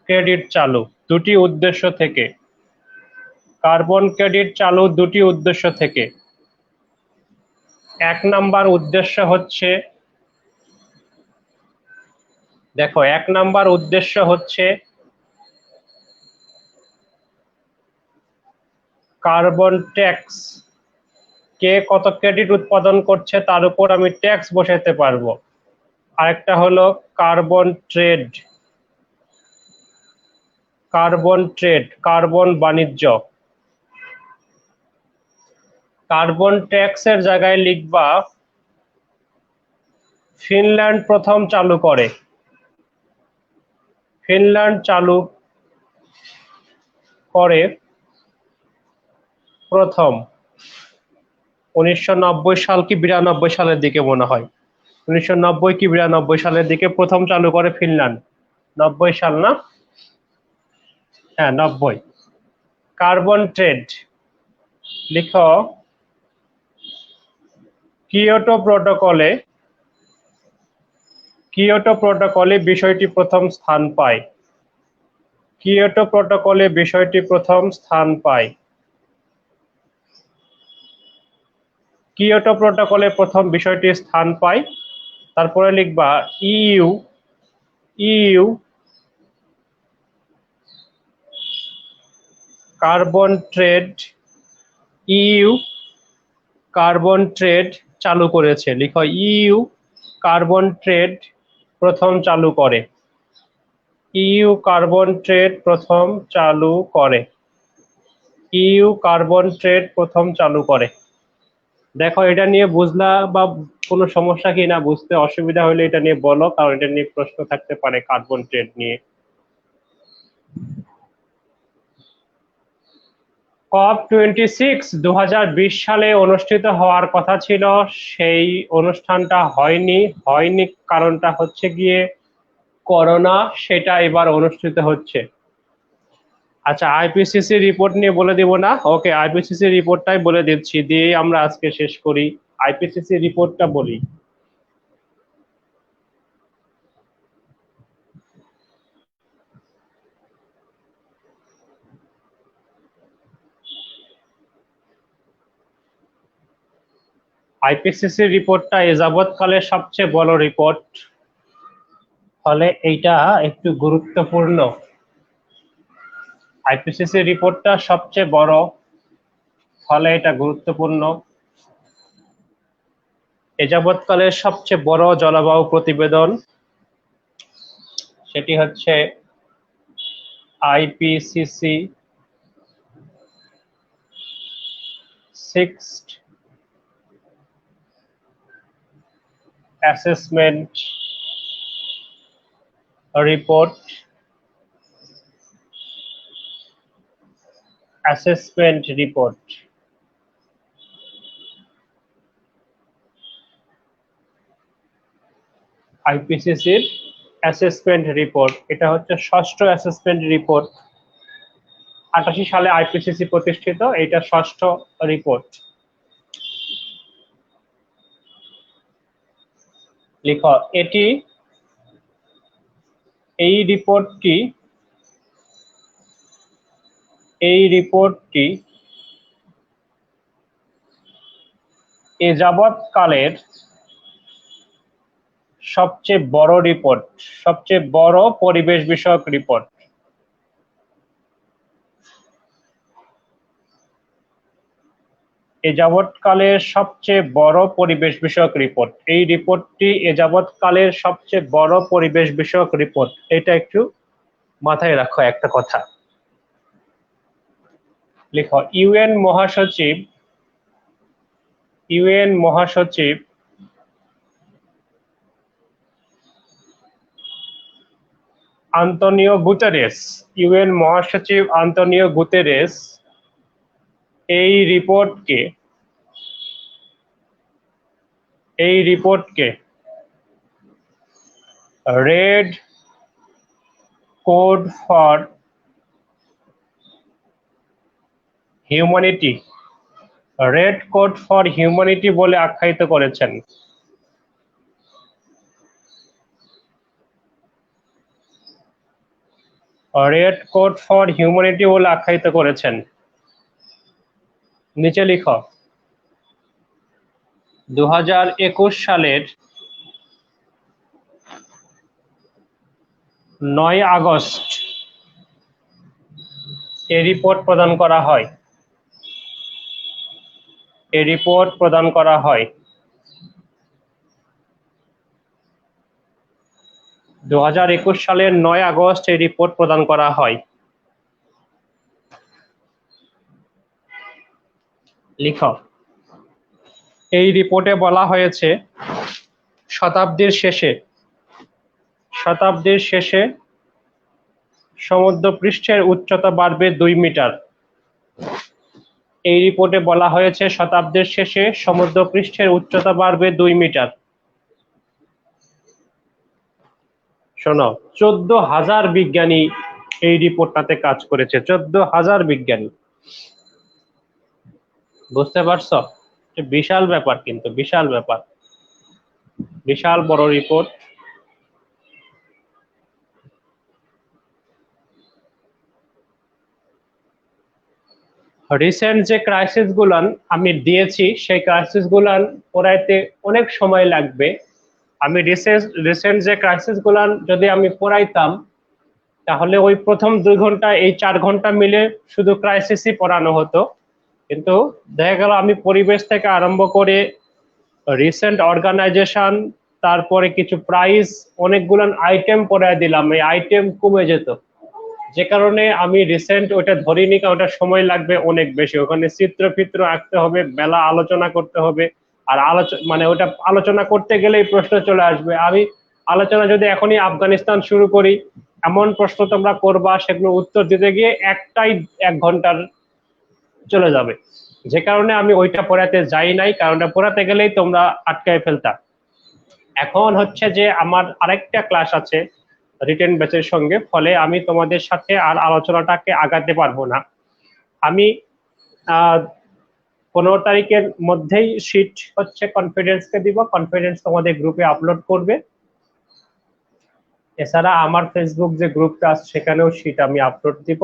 ক্রেডিট চালু। দুটি উদ্দেশ্য থেকে কার্বন ক্রেডিট চালু দুটি উদ্দেশ্য থেকে। 1 নাম্বার উদ্দেশ্য হচ্ছে, দেখো 1 নাম্বার উদ্দেশ্য হচ্ছে কার্বন ট্যাক্স। কে কত ক্রেডিট উৎপাদন করছে তার উপর আমি ট্যাক্স বসাতে পারবো। আরেকটা হলো carbon trade. Carbon trade, carbon বাণিজ্য। কার্বন ট্যাক্সের জায়গায় লিখবা ফিনল্যান্ড প্রথম চালু করে। ফিনল্যান্ড চালু করে প্রথম 1990 সাল কি 92 সালের দিকে মনে হয়। 1990 কি 92 সালের দিকে প্রথম চালু করে ফিনল্যান্ড। 90 সাল না? হ্যাঁ 90। কার্বন ট্রেড লিখো কিয়োটো প্রোটোকলে। কিয়োটো প্রোটোকলে বিষয়টি প্রথম স্থান পায়। কিয়োটো প্রোটোকলে বিষয়টি প্রথম স্থান পায়। কিয়োটো প্রোটোকলে প্রথম বিষয়টি স্থান পায়। তারপরে লিখবা EU. EU carbon trade. EU carbon trade চালু করেছে। লিখো ইইউ কার্বন ট্রেড প্রথম চালু করে। ইইউ কার্বন ট্রেড প্রথম চালু করে। ইইউ কার্বন ট্রেড প্রথম চালু করে। দেখো এটা নিয়ে বুঝলা বা কোনো সমস্যা কি না, বুঝতে অসুবিধা হলে এটা নিয়ে বলো, কারণ এটা নিয়ে প্রশ্ন থাকতে পারে কার্বন ট্রেড নিয়ে। COP26 2020 সালে অনুষ্ঠিত হওয়ার কথা ছিল, সেই অনুষ্ঠানটা হয়নি। হয়নি কারণটা হচ্ছে গিয়ে করোনা, সেটা এবার অনুষ্ঠিত হচ্ছে। আচ্ছা আইপিসিসি রিপোর্ট নিয়ে বলে দিব না? ওকে, আইপিসিসি রিপোর্টটাই বলে দিচ্ছি, দিয়ে আমরা আজকে শেষ করি। আইপিসিসি রিপোর্টটা বলি। আইপিসিসি রিপোর্টটা এ যাবৎকালের সবচেয়ে বড় রিপোর্ট, ফলে এইটা একটু গুরুত্বপূর্ণ। আইপিসিসি রিপোর্টটা সবচেয়ে বড়, ফলে এটা গুরুত্বপূর্ণ। এ যাবৎকালের সবচেয়ে বড় জলবায়ু প্রতিবেদন, সেটি হচ্ছে IPCC 6th assessment report. Assessment report আইপিসিসির অ্যাসেসমেন্ট রিপোর্ট, এটা হচ্ছে 6ষ্ঠ অ্যাসেসমেন্ট রিপোর্ট। 88 সালে আইপিসিসি প্রতিষ্ঠিত, এটা 6ষ্ঠ রিপোর্ট। লিখো এটি, এই রিপোর্টটি এ যাবৎকালের সবচেয়ে বড় রিপোর্ট, সবচেয়ে বড় পরিবেশ বিষয়ক রিপোর্ট। এ যাবৎকালের সবচেয়ে বড় পরিবেশ বিষয়ক রিপোর্ট। এই রিপোর্টটি এ যাবৎকালের সবচেয়ে বড় পরিবেশ বিষয়ক রিপোর্ট। এটা একটু মাথায় রাখো একটা কথা। লিখো ইউএন মহাসচিব আন্তোনিও গুতেরেস, ইউএন মহাসচিব আন্তোনিও গুতেরেস এই রিপোর্টকে রেড কোড ফর হিউম্যানিটি বলে আখ্যায়িত করেছেন। রেড কোড ফর হিউম্যানিটি বলে আখ্যায়িত করেছেন। নিচে লিখো 2021 সালের 9 আগস্ট এই রিপোর্ট প্রদান করা হয়। 2021 সালের 9 আগস্ট এই রিপোর্ট প্রদান করা হয়। লিখো এই রিপোর্টে বলা হয়েছে শতাব্দীর শেষে সমুদ্র পৃষ্ঠের উচ্চতা বাড়বে 2 মিটার। এই রিপোর্টে বলা হয়েছে শতাব্দীর শেষে সমুদ্র পৃষ্ঠের উচ্চতা বাড়বে 2 মিটার। শোনো 14,000 বিজ্ঞানী এই রিপোর্টটাতে কাজ করেছে। 14,000 বিজ্ঞানী, বুঝতে পারছো? বিশাল ব্যাপার, কিন্তু বিশাল ব্যাপার, বিশাল বড় রিপোর্ট। রিসেন্ট যে ক্রাইসিস গুলান আমি দিয়েছি সেই ক্রাইসিস গুলান পড়াইতে অনেক সময় লাগবে। আমি রিসেন্ট যে ক্রাইসিস গুলান যদি আমি পড়াইতাম তাহলে ওই প্রথম 2 ঘন্টা এই 4 ঘন্টা মিলে শুধু ক্রাইসিসই পড়ানো হতো। কিন্তু দেখা গেল আমি পরিবেশ থেকে আরম্ভ করে রিসেন্ট অর্গানাইজেশন, তারপরে কিছু প্রাইজ, অনেকগুলো আইটেম পড়াই দিলাম, এই আইটেম কমে যেত। যে কারণে আমি রিসেন্ট ওটা ধরিনি, কারণ ওটা সময় লাগবে অনেক বেশি। ওখানে চিত্র আঁকতে হবে, মেলা আলোচনা করতে হবে, আর ওটা আলোচনা করতে গেলেই প্রশ্ন চলে আসবে। আমি আলোচনা যদি এখনই আফগানিস্তান শুরু করি, এমন প্রশ্ন তোমরা করবা, সেগুলো উত্তর দিতে গিয়ে 1 ঘন্টার চলে যাবে। যে কারণে আমি ওইটা পড়াতে যাই নাই, কারণটা পড়াতে গেলেই তোমরা আটকায় ফেলতা। এখন হচ্ছে যে আমার আরেকটা ক্লাস আছে রিটেন ব্যাচের সঙ্গে, ফলে আমি তোমাদের সাথে আর আলোচনাটাকে আগাতে পারবো না। আমি 15 তারিখের মধ্যেই শিট হচ্ছে কনফিডেন্সকে দিব, কনফিডেন্স তোমাদের গ্রুপে আপলোড করবে। এছাড়া আমার ফেসবুক যে গ্রুপটা আছে সেখানেও শিট আমি আপলোড দিব।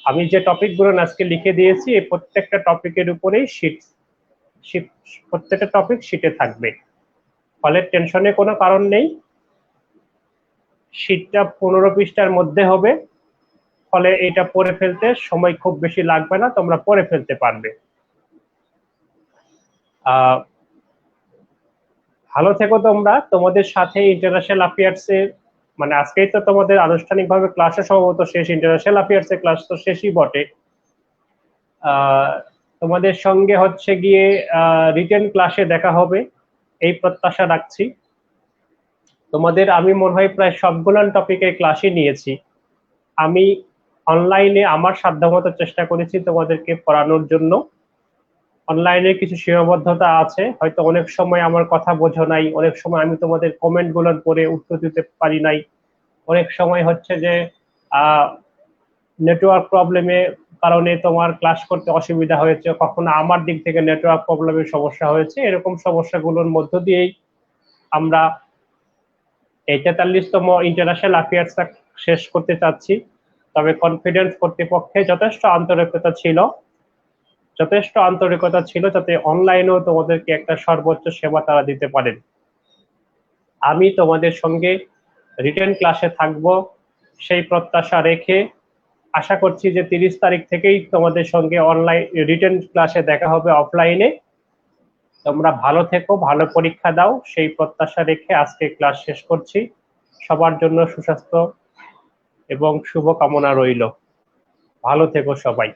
আমি যে টপিকগুলো আজকে লিখে দিয়েছি এই প্রত্যেকটা টপিকের উপরেই প্রত্যেকটা টপিক শিটে থাকবে, ফলে টেনশনে কোনো কারণ নেই। শিটটা 15 পৃষ্ঠার মধ্যে হবে, ফলে এটা পড়ে ফেলতে সময় খুব বেশি লাগবে না, তোমরা পড়ে ফেলতে পারবে। ভালো থেকো তোমরা। তোমাদের সাথে ইন্টারন্যাশনাল অ্যাফেয়ার্সে মানে আজকেই তো তোমাদের আনুষ্ঠানিকভাবে ক্লাসে সম্ভবত শেষ, ইন্টারন্যাশনাল অ্যাফেয়ার্সের ক্লাস তো শেষই বটে। তোমাদের সঙ্গে হচ্ছে গিয়ে রিটেন ক্লাসে দেখা হবে এই প্রত্যাশা রাখছি। তোমাদের আমি মনে হয় প্রায় সবগুলো টপিকের ক্লাসই নিয়েছি। আমি অনলাইনে আমার সাধ্যমতো চেষ্টা করেছি তোমাদেরকে পড়ানোর জন্য। অনলাইনে কিছু সীমাবদ্ধতা আছে, হয়তো অনেক সময় আমার কথা বোঝো নাই, অনেক সময় আমি তোমাদের কমেন্ট গুলো পড়ে উত্তর দিতে পারি নাই, অনেক সময় হচ্ছে যে নেটওয়ার্ক প্রবলেমের কারণে তোমার ক্লাস করতে অসুবিধা হয়েছে, কখনো আমার দিক থেকে নেটওয়ার্ক প্রবলেমের সমস্যা হয়েছে। এরকম সমস্যাগুলোর মধ্য দিয়েই আমরা এই 43তম ইন্টারন্যাশনাল অ্যাফেয়ার্সটা শেষ করতে চাচ্ছি। তবে কনফিডেন্স কর্তৃপক্ষে যথেষ্ট আন্তরিকতা ছিল যাতে অনলাইনেও তোমাদেরকে একটা সর্বোচ্চ সেবা তারা দিতে পারেন। আমি তোমাদের সঙ্গে রিটেন ক্লাসে থাকব সেই প্রত্যাশা রেখে আশা করছি যে 30 তারিখ থেকেই তোমাদের সঙ্গে অনলাইন রিটেন ক্লাসে দেখা হবে অফলাইনে। তোমরা ভালো থেকো, ভালো পরীক্ষা দাও, সেই প্রত্যাশা রেখে আজকে ক্লাস শেষ করছি। সবার জন্য সুস্বাস্থ্য এবং শুভকামনা রইল। ভালো থেকো সবাই।